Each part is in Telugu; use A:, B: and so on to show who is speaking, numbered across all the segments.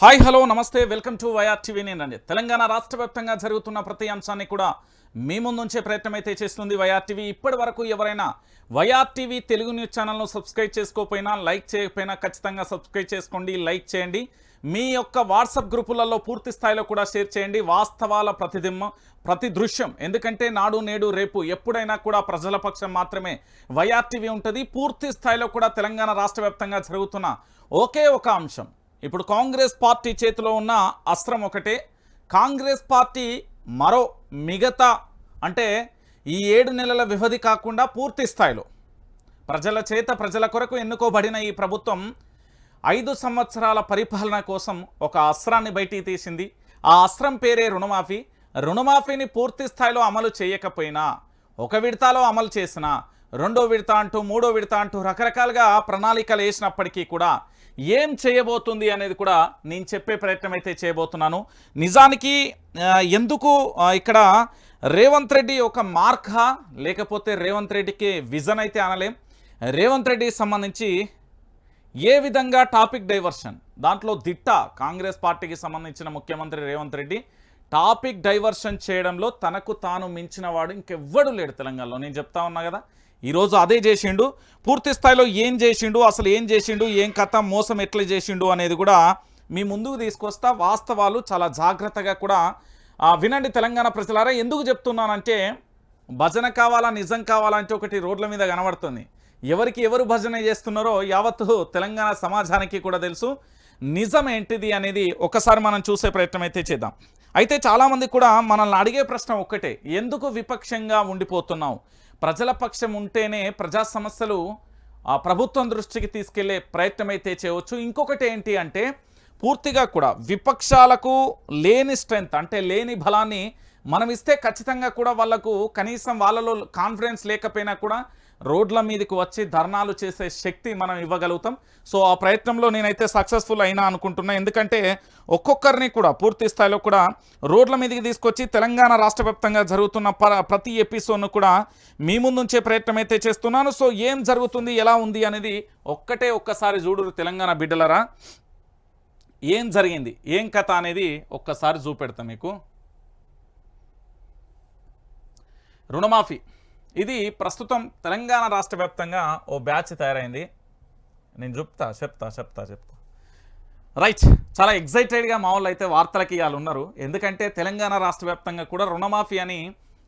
A: హాయ్ హలో నమస్తే వెల్కమ్ టు వైఆర్ టీవీ. నేను తెలంగాణ రాష్ట్ర వ్యాప్తంగా జరుగుతున్న ప్రతి అంశాన్ని కూడా మీ ముందుంచే ప్రయత్నం అయితే చేస్తుంది వైఆర్ టీవీ. ఇప్పటి వరకు ఎవరైనా వైఆర్ టీవీ తెలుగు న్యూస్ ఛానల్ను సబ్స్క్రైబ్ చేసుకోకపోయినా, లైక్ చేయకపోయినా ఖచ్చితంగా సబ్స్క్రైబ్ చేసుకోండి, లైక్ చేయండి. మీ యొక్క వాట్సాప్ గ్రూపులలో పూర్తి స్థాయిలో కూడా షేర్ చేయండి. వాస్తవాల ప్రతి దృశ్యం, ఎందుకంటే నాడు నేడు రేపు ఎప్పుడైనా కూడా ప్రజల పక్షం మాత్రమే వైఆర్ టీవీ ఉంటుంది. పూర్తి స్థాయిలో కూడా తెలంగాణ రాష్ట్ర వ్యాప్తంగా జరుగుతున్న ఒకే ఒక అంశం, ఇప్పుడు కాంగ్రెస్ పార్టీ చేతిలో ఉన్న అస్త్రం ఒకటే. కాంగ్రెస్ పార్టీ మరో మిగతా అంటే ఈ 7 నెలల వ్యవధి కాకుండా పూర్తి స్థాయిలో ప్రజల చేత ప్రజల కొరకు ఎన్నుకోబడిన ఈ ప్రభుత్వం 5 సంవత్సరాల పరిపాలన కోసం ఒక అస్త్రాన్ని బయటికి తీసింది. ఆ అస్త్రం పేరే రుణమాఫీ. రుణమాఫీని పూర్తి స్థాయిలో అమలు చేయకపోయినా, ఒక విడతలో అమలు చేసిన, రెండో విడత అంటూ, మూడో విడత అంటూ రకరకాలుగా ప్రణాళికలు వేసినప్పటికీ కూడా ఏం చేయబోతుంది అనేది కూడా నేను చెప్పే ప్రయత్నం అయితే చేయబోతున్నాను. నిజానికి ఎందుకు ఇక్కడ రేవంత్ రెడ్డి ఒక మార్కా, లేకపోతే రేవంత్ రెడ్డికి విజన్ అయితే అనలేం. రేవంత్ రెడ్డికి సంబంధించి ఏ విధంగా టాపిక్ డైవర్షన్, దాంట్లో దిట్ట కాంగ్రెస్ పార్టీకి సంబంధించిన ముఖ్యమంత్రి రేవంత్ రెడ్డి టాపిక్ డైవర్షన్ చేయడంలో తనకు తాను మించిన వాడు ఇంకెవ్వడు లేడు తెలంగాణలో. నేను చెప్తా ఉన్నా కదా, ఈరోజు అదే చేసిండు. పూర్తి స్థాయిలో ఏం చేసిండు, అసలు ఏం చేసిండు, ఏం కథ, మోసం ఎట్లా చేసిండు అనేది కూడా మీ ముందుకు తీసుకొస్తా. వాస్తవాలు చాలా జాగ్రత్తగా కూడా వినండి తెలంగాణ ప్రజలారా. ఎందుకు చెప్తున్నానంటే, భజన కావాలా నిజం కావాలంటే ఒకటి రోడ్ల మీద కనబడుతుంది. ఎవరికి ఎవరు భజన చేస్తున్నారో యావత్తు తెలంగాణ సమాజానికి కూడా తెలుసు. నిజం ఏంటిది అనేది ఒకసారి మనం చూసే ప్రయత్నం అయితే చేద్దాం. అయితే చాలామంది కూడా మనల్ని అడిగే ప్రశ్న ఒక్కటే, ఎందుకు విపక్షంగా ఉండిపోతున్నావు? ప్రజల పక్షం ఉంటేనే ప్రజా సమస్యలు ప్రభుత్వం దృష్టికి తీసుకెళ్లే ప్రయత్నం అయితే చేయవచ్చు. ఇంకొకటి ఏంటి అంటే, పూర్తిగా కూడా విపక్షాలకు లేని స్ట్రెంగ్త్, అంటే లేని బలాన్ని మనం ఇస్తే ఖచ్చితంగా కూడా వాళ్లకు కనీసం వాళ్ళలో కాన్ఫిడెన్స్ లేకపోయినా కూడా రోడ్ల మీదకి వచ్చి ధర్నాలు చేసే శక్తి మనం ఇవ్వగలుగుతాం. సో ఆ ప్రయత్నంలో నేనైతే సక్సెస్ఫుల్ అయినా అనుకుంటున్నా. ఎందుకంటే ఒక్కొక్కరిని కూడా పూర్తి స్థాయిలో కూడా రోడ్ల మీదకి తీసుకొచ్చి తెలంగాణ రాష్ట్ర వ్యాప్తంగా జరుగుతున్న ప్రతి ఎపిసోడ్ను కూడా మీ ముందుంచే ప్రయత్నం అయితే చేస్తున్నాను. సో ఏం జరుగుతుంది, ఎలా ఉంది అనేది ఒక్కసారి చూడురు తెలంగాణ బిడ్డలరా. ఏం జరిగింది, ఏం కథ అనేది ఒక్కసారి చూపెడతా మీకు. రుణమాఫీ ఇది ప్రస్తుతం తెలంగాణ రాష్ట్ర వ్యాప్తంగా ఓ బ్యాచ్ తయారైంది. నేను చెప్తా రైట్. చాలా ఎగ్జైటెడ్గా మా వాళ్ళు అయితే వార్తలకి ఇవాళ ఉన్నారు. ఎందుకంటే తెలంగాణ రాష్ట్ర వ్యాప్తంగా కూడా రుణమాఫీ అని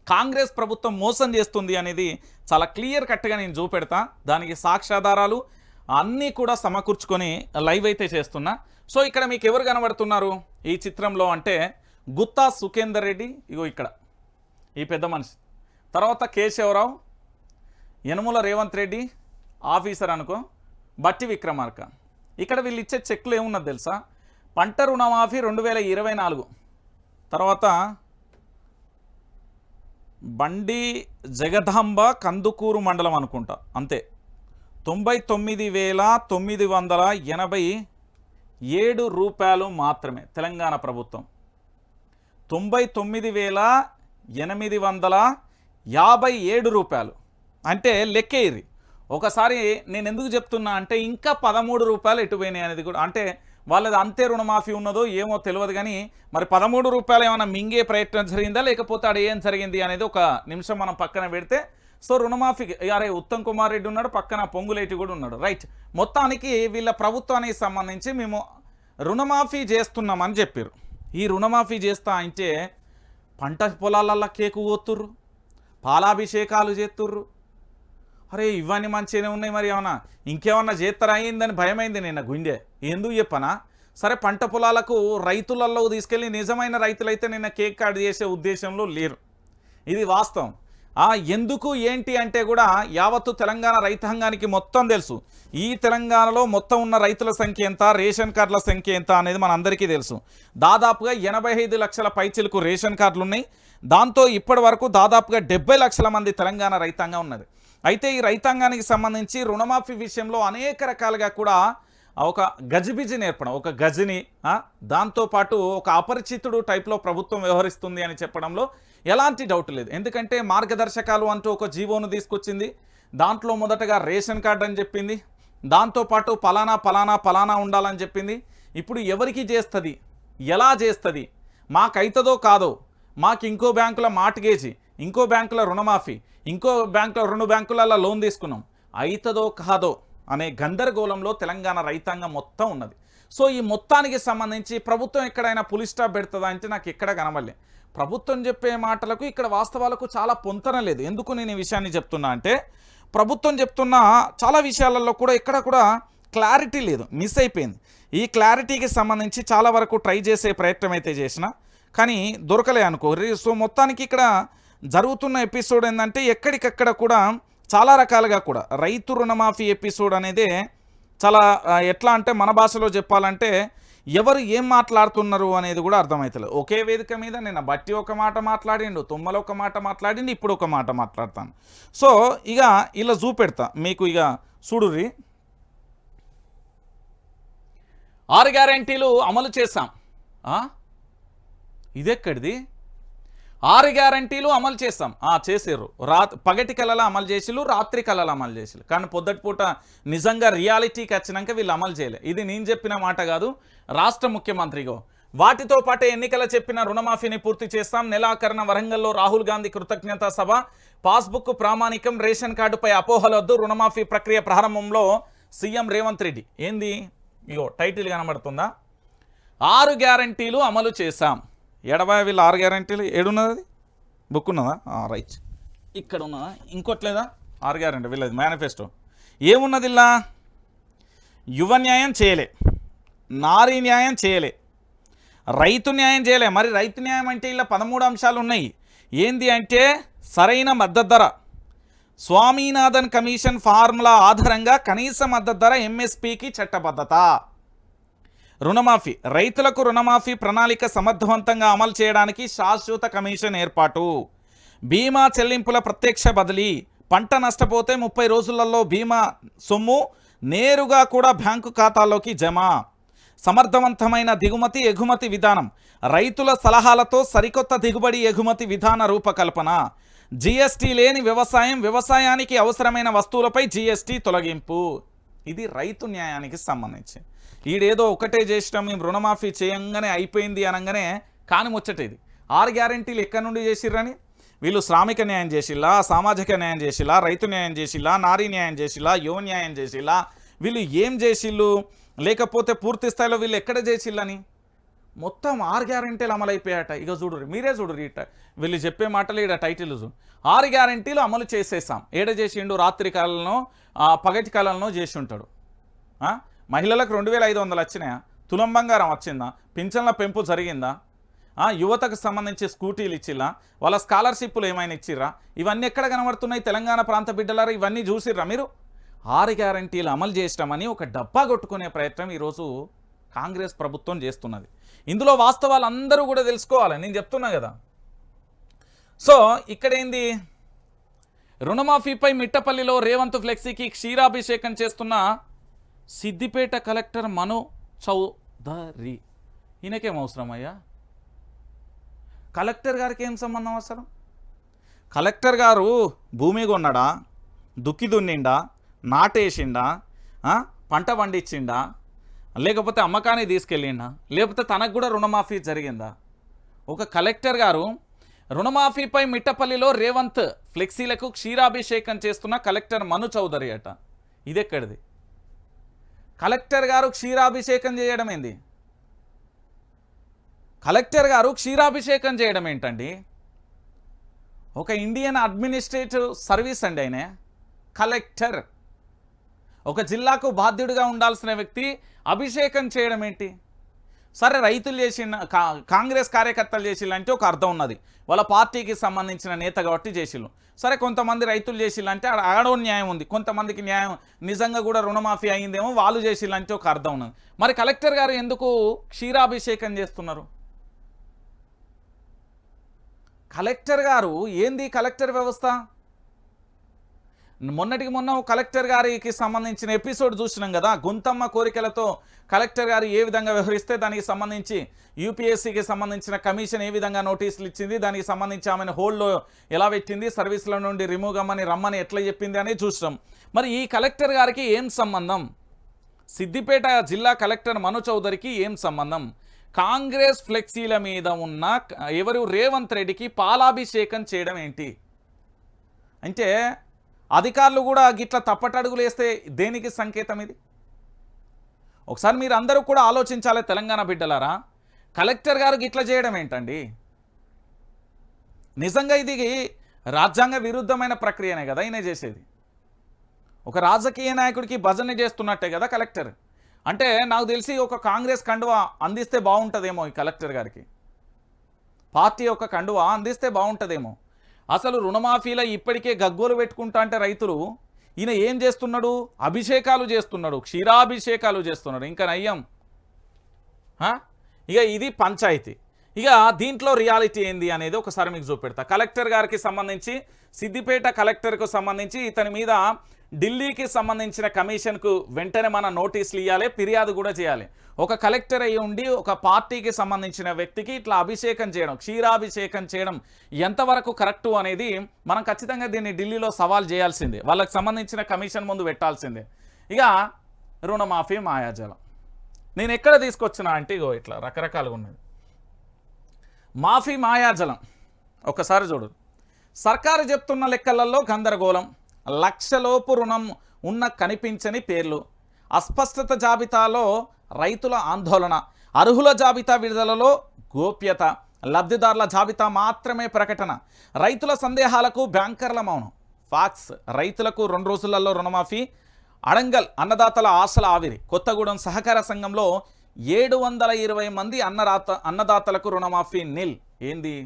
A: కాంగ్రెస్ ప్రభుత్వం మోసం చేస్తుంది అనేది చాలా క్లియర్ కట్గా నేను చూపెడతా. దానికి సాక్ష్యాధారాలు అన్నీ కూడా సమకూర్చుకొని లైవ్ అయితే చేస్తున్నా. సో ఇక్కడ మీకు ఎవరు కనబడుతున్నారు ఈ చిత్రంలో అంటే, గుత్తా సుఖేందర్ రెడ్డి, ఇగో ఇక్కడ ఈ పెద్ద మనిషి, తర్వాత కేశవరావు, యనుమల రేవంత్ రెడ్డి ఆఫీసర్ అనుకో, బట్టి విక్రమార్క. ఇక్కడ వీళ్ళు ఇచ్చే చెక్లు ఏమున్నది తెలుసా? పంట రుణమాఫీ 2024, తర్వాత బండి జగదాంబ కందుకూరు మండలం అనుకుంటా, అంతే, 99,987 రూపాయలు మాత్రమే తెలంగాణ ప్రభుత్వం. 99,857 రూపాయలు అంటే లెక్కేది. ఒకసారి నేను ఎందుకు చెప్తున్నా అంటే, ఇంకా 13 రూపాయలు ఎటుపోయినాయి అనేది కూడా, అంటే వాళ్ళది అంతే రుణమాఫీ ఉన్నదో ఏమో తెలియదు. కానీ మరి 13 రూపాయలు ఏమైనా మింగే ప్రయత్నం జరిగిందా, లేకపోతే అక్కడ ఏం జరిగింది అనేది ఒక నిమిషం మనం పక్కన పెడితే, సో రుణమాఫీ అరే ఉత్తమ్ కుమార్ రెడ్డి ఉన్నాడు, పక్కన పొంగులేటి కూడా ఉన్నాడు. రైట్. మొత్తానికి వీళ్ళ ప్రభుత్వానికి సంబంధించి మేము రుణమాఫీ చేస్తున్నామని చెప్పారు. ఈ రుణమాఫీ చేస్తా అంటే పంట పొలాలల్లో కేకు కోతుర్రు, పాలాభిషేకాలు చేస్తుర్రు. అరే ఇవన్నీ మంచిగానే ఉన్నాయి, మరి ఏమన్నా ఇంకేమన్నా చేస్తారా అయిందని భయమైంది నిన్న గుండె. ఎందుకు చెప్పనా? సరే పంట పొలాలకు రైతులలో తీసుకెళ్ళి నిజమైన రైతులైతే నిన్న కేక్ కట్ చేసే ఉద్దేశంలో లేరు, ఇది వాస్తవం. ఎందుకు ఏంటి అంటే కూడా యావత్తు తెలంగాణ రైతాంగానికి మొత్తం తెలుసు. ఈ తెలంగాణలో మొత్తం ఉన్న రైతుల సంఖ్య ఎంత, రేషన్ కార్డుల సంఖ్య ఎంత అనేది మన అందరికీ తెలుసు. దాదాపుగా 85 లక్షల పైచిలకు రేషన్ కార్డులు ఉన్నాయి. దాంతో ఇప్పటి వరకు దాదాపుగా 70 లక్షల మంది తెలంగాణ రైతాంగం ఉన్నది. అయితే ఈ రైతాంగానికి సంబంధించి రుణమాఫీ విషయంలో అనేక రకాలుగా కూడా ఒక గజిబిజి నేర్పడం, ఒక గజిని, దాంతోపాటు ఒక అపరిచితుడు టైప్లో ప్రభుత్వం వ్యవహరిస్తుంది అని చెప్పడంలో ఎలాంటి డౌట్ లేదు. ఎందుకంటే మార్గదర్శకాలు అంటూ ఒక జీవోను తీసుకొచ్చింది. దాంట్లో మొదటగా రేషన్ కార్డు అని చెప్పింది, దాంతోపాటు పలానా పలానా పలానా ఉండాలని చెప్పింది. ఇప్పుడు ఎవరికి చేస్తుంది, ఎలా చేస్తుంది, మాకైతుందో కాదో, మాకు ఇంకో బ్యాంకుల మార్ట్గేజీ, ఇంకో బ్యాంకుల రుణమాఫీ, ఇంకో బ్యాంకుల 2 బ్యాంకులలో లోన్ తీసుకున్నాం, అవుతుందో కాదో అనే గందరగోళంలో తెలంగాణ రైతాంగం మొత్తం ఉన్నది. సో ఈ మొత్తానికి సంబంధించి ప్రభుత్వం ఎక్కడైనా పులి స్టాప్ పెడుతుందా అంటే నాకు ఎక్కడ కనబడలే. ప్రభుత్వం చెప్పే మాటలకు ఇక్కడ వాస్తవాలకు చాలా పొంతన లేదు. ఎందుకు నేను ఈ విషయాన్ని చెప్తున్నా అంటే ప్రభుత్వం చెప్తున్న చాలా విషయాలలో కూడా ఎక్కడ కూడా క్లారిటీ లేదు, మిస్ అయిపోయింది. ఈ క్లారిటీకి సంబంధించి చాలా వరకు ట్రై చేసే ప్రయత్నం అయితే చేసిన కానీ దొరకలే అనుకో. సో మొత్తానికి ఇక్కడ జరుగుతున్న ఎపిసోడ్ ఏంటంటే ఎక్కడికక్కడ కూడా చాలా రకాలుగా కూడా రైతు రుణమాఫీ ఎపిసోడ్ అనేది చాలా ఎట్లా అంటే మన భాషలో చెప్పాలంటే ఎవరు ఏం మాట్లాడుతున్నారు అనేది కూడా అర్థమవుతలేదు. ఒకే వేదిక మీద నేను బట్టి ఒక మాట మాట్లాడిండు, తుమ్మల ఒక మాట మాట్లాడిండు, ఇప్పుడు ఒక మాట మాట్లాడతాను. సో ఇక ఇలా చూపెడతా మీకు, ఇక చూడుర్రి. 6 గ్యారెంటీలు అమలు చేశాం. ఇదెక్కడిది? 6 గ్యారెంటీలు అమలు చేస్తాం. చేసారు. పగటి కళలో అమలు చేసిలు, రాత్రి కళలో అమలు చేసిలు. కానీ పొద్దుటిపూట నిజంగా రియాలిటీకి వచ్చినాక వీళ్ళు అమలు చేయలే. ఇది నేను చెప్పిన మాట కాదు, రాష్ట్ర ముఖ్యమంత్రిగో. వాటితో పాటే ఎన్నికల చెప్పిన రుణమాఫీని పూర్తి చేస్తాం. నెలాఖరున వరంగల్లో రాహుల్ గాంధీ కృతజ్ఞతా సభ. పాస్బుక్ ప్రామాణికం, రేషన్ కార్డుపై అపోహలొద్దు. రుణమాఫీ ప్రక్రియ ప్రారంభంలో సీఎం రేవంత్ రెడ్డి. ఏంది ఇగో టైటిల్ కనబడుతుందా? 6 గ్యారెంటీలు అమలు చేశాం. ఎడబాయ వీళ్ళు 6 గ్యారెంటీలు ఏడున్నది? బుక్ ఉన్నదా? రైట్, ఇక్కడ ఉన్నదా? ఇంకోట్లేదా? 6 గ్యారెంటీ వీళ్ళది మేనిఫెస్టో. ఏమున్నది ఇలా? యువ న్యాయం చేయలే, నారీ న్యాయం చేయలే, రైతు న్యాయం చేయలే. మరి రైతు న్యాయం అంటే ఇలా 13 అంశాలు ఉన్నాయి. ఏంది అంటే సరైన మద్దతు ధర, స్వామినాథన్ కమిషన్ ఫార్ములా ఆధారంగా కనీస మద్దతు ధర, ఎంఎస్పీకి చట్టబద్ధత, రుణమాఫీ, రైతులకు రుణమాఫీ ప్రణాళిక సమర్థవంతంగా అమలు చేయడానికి శాశ్వత కమిషన్ ఏర్పాటు, బీమా చెల్లింపుల ప్రత్యక్ష బదిలీ, పంట నష్టపోతే 30 రోజులలో బీమా సొమ్ము నేరుగా కూడా బ్యాంకు ఖాతాల్లోకి జమ, సమర్థవంతమైన దిగుమతి ఎగుమతి విధానం, రైతుల సలహాలతో సరికొత్త దిగుబడి ఎగుమతి విధాన రూపకల్పన, జీఎస్టీ లేని వ్యవసాయం, వ్యవసాయానికి అవసరమైన వస్తువులపై జీఎస్టీ తొలగింపు. ఇది రైతు న్యాయానికి సంబంధించి. ఈడేదో ఒకటే చేసినాం మేము, రుణమాఫీ చేయంగానే అయిపోయింది అనగానే కాని ముచ్చటేది. 6 గ్యారెంటీలు ఎక్కడి నుండి చేసిర్రని? వీళ్ళు శ్రామిక న్యాయం చేసిల్లా, సామాజిక న్యాయం చేసిల్లా, రైతు న్యాయం చేసిల్లా, నారీ న్యాయం చేసిల్లా, యువ న్యాయం చేసిల్లా? వీళ్ళు ఏం చేసిళ్ళు? లేకపోతే పూర్తి స్థాయిలో వీళ్ళు ఎక్కడ చేసిల్లని? మొత్తం 6 గ్యారెంటీలు అమలైపోయాట. ఇక చూడుర్రి, మీరే చూడుర్రి. ఇట వీళ్ళు చెప్పే మాటలు ఈడ టైటిల్ చూడు. 6 గ్యారెంటీలు అమలు చేసేసాం. ఏడ చేసిండు? రాత్రి కాలంలో, పగటి కాలంలో చేసి ఉంటాడు. మహిళలకు 2500 వచ్చినాయా? తులం బంగారం వచ్చిందా? పింఛన్ల పెంపు జరిగిందా? యువతకు సంబంధించి స్కూటీలు ఇచ్చిరా? వాళ్ళ స్కాలర్షిప్లు ఏమైనా ఇచ్చిర్రా? ఇవన్నీ ఎక్కడ కనబడుతున్నాయి? తెలంగాణ ప్రాంత బిడ్డలారా ఇవన్నీ చూసిర్రా మీరు? 6 గ్యారెంటీలు అమలు చేసినామని ఒక డబ్బా కొట్టుకునే ప్రయత్నం ఈరోజు కాంగ్రెస్ ప్రభుత్వం చేస్తున్నది. ఇందులో వాస్తవాలు అందరూ కూడా తెలుసుకోవాలి, నేను చెప్తున్నా కదా. సో ఇక్కడేంది? రుణమాఫీపై మిట్టపల్లిలో రేవంత్ ఫ్లెక్సీకి క్షీరాభిషేకం చేస్తున్న సిద్దిపేట కలెక్టర్ మను చౌదరి. ఈయనకేం అవసరం అయ్యా? కలెక్టర్ గారికి ఏం సంబంధం అవసరం? కలెక్టర్ గారు భూమి కొన్నాడా, దుక్కి దున్నిండా, నాటేసిండా, పంట పండించిండా, లేకపోతే అమ్మకాన్ని తీసుకెళ్ళిండా, లేకపోతే తనకు కూడా రుణమాఫీ జరిగిందా? ఒక కలెక్టర్ గారు రుణమాఫీపై మిట్టపల్లిలో రేవంత్ ఫ్లెక్సీలకు క్షీరాభిషేకం చేస్తున్న కలెక్టర్ మను చౌదరి అట. ఇదెక్కడిది? కలెక్టర్ గారు క్షీరాభిషేకం చేయడం ఏంది? కలెక్టర్ గారు క్షీరాభిషేకం చేయడం ఏంటండి? ఒక ఇండియన్ అడ్మినిస్ట్రేటివ్ సర్వీస్ అండి ఆయన కలెక్టర్. ఒక జిల్లాకు బాధ్యుడిగా ఉండాల్సిన వ్యక్తి అభిషేకం చేయడం ఏంటి? సరే రైతులు చేసిన కాంగ్రెస్ కార్యకర్తలు చేసిల్లంటే ఒక అర్థం ఉన్నది, వాళ్ళ పార్టీకి సంబంధించిన నేత కాబట్టి చేసిళ్ళు. సరే కొంతమంది రైతులు చేసిల్లంటే ఆడో న్యాయం ఉంది, కొంతమందికి న్యాయం నిజంగా కూడా రుణమాఫీ అయిందేమో వాళ్ళు చేసిల్లంటే ఒక అర్థం ఉన్నది. మరి కలెక్టర్ గారు ఎందుకు క్షీరాభిషేకం చేస్తున్నారు? కలెక్టర్ గారు ఏంది? కలెక్టర్ వ్యవస్థ మొన్నటికి మొన్న కలెక్టర్ గారికి సంబంధించిన ఎపిసోడ్ చూసినాం కదా. గుంతమ్మ కోరికలతో కలెక్టర్ గారు ఏ విధంగా వ్యవహరిస్తే దానికి సంబంధించి యూపీఎస్సీకి సంబంధించిన కమిషన్ ఏ విధంగా నోటీసులు ఇచ్చింది, దానికి సంబంధించి ఆమెను హోల్డ్లో ఎలా పెట్టింది, సర్వీస్లో నుండి రిమూవ్ కమ్మని రమ్మని ఎట్లా చెప్పింది అనేది చూసినాం. మరి ఈ కలెక్టర్ గారికి ఏం సంబంధం? సిద్దిపేట జిల్లా కలెక్టర్ మను చౌదరికి ఏం సంబంధం? కాంగ్రెస్ ఫ్లెక్సీల మీద ఉన్న ఎవరు రేవంత్ రెడ్డికి పాలాభిషేకం చేయడం ఏంటి అంటే అధికారులు కూడా గిట్ల తప్పటడుగులు వేస్తే దేనికి సంకేతం ఇది? ఒకసారి మీరు అందరూ కూడా ఆలోచించాలి తెలంగాణ బిడ్డలారా. కలెక్టర్ గారు గిట్ల చేయడం ఏంటండి? నిజంగా ఇది రాజ్యాంగ విరుద్ధమైన ప్రక్రియనే కదా ఈయన చేసేది. ఒక రాజకీయ నాయకుడికి భజన చేస్తున్నట్టే కదా కలెక్టర్. అంటే నాకు తెలిసి ఒక కాంగ్రెస్ కండువా అందిస్తే బాగుంటుందేమో ఈ కలెక్టర్ గారికి, పార్టీ యొక్క కండువా అందిస్తే బాగుంటుందేమో. అసలు రుణమాఫీలో ఇప్పటికే గగ్గోలు పెట్టుకుంటా అంటే రైతులు, ఈయన ఏం చేస్తున్నాడు? అభిషేకాలు చేస్తున్నాడు, క్షీరాభిషేకాలు చేస్తున్నాడు. ఇంకా నయ్యం. ఇక ఇది పంచాయతీ. ఇక దీంట్లో రియాలిటీ ఏంది అనేది ఒకసారి మీకు చూపెడతా. కలెక్టర్ గారికి సంబంధించి, సిద్దిపేట కలెక్టర్కు సంబంధించి ఇతని మీద ఢిల్లీకి సంబంధించిన కమిషన్కు వెంటనే మన నోటీసులు ఇవ్వాలి, ఫిర్యాదు కూడా చేయాలి. ఒక కలెక్టర్ అయ్యి ఉండి ఒక పార్టీకి సంబంధించిన వ్యక్తికి ఇట్లా అభిషేకం చేయడం, క్షీరాభిషేకం చేయడం ఎంతవరకు కరెక్టు అనేది మనం ఖచ్చితంగా దీన్ని ఢిల్లీలో సవాల్ చేయాల్సిందే, వాళ్ళకి సంబంధించిన కమిషన్ ముందు పెట్టాల్సిందే. ఇక రుణమాఫీ మాయాజలం నేను ఎక్కడ తీసుకొచ్చినా అంటే ఇగో ఇట్లా రకరకాలుగా ఉన్నది. మాఫీ మాయాజలం ఒకసారి చూడు. సర్కారు చెప్తున్న లెక్కలలో గందరగోళం, లక్షలోపు రుణం ఉన్న కనిపించని పేర్లు, అస్పష్టత జాబితాలో రైతుల ఆందోళన, అర్హుల జాబితా విడుదలలో గోప్యత, లబ్ధిదారుల జాబితా మాత్రమే ప్రకటన, రైతుల సందేహాలకు బ్యాంకర్ల మౌనం. ఫాక్స్ రైతులకు 2 రోజులలో రుణమాఫీ, అడంగల్ అన్నదాతల ఆశల ఆవిరి. కొత్తగూడెం సహకార సంఘంలో 720 మంది అన్నదాతలకు రుణమాఫీ నిల్. ఏంది?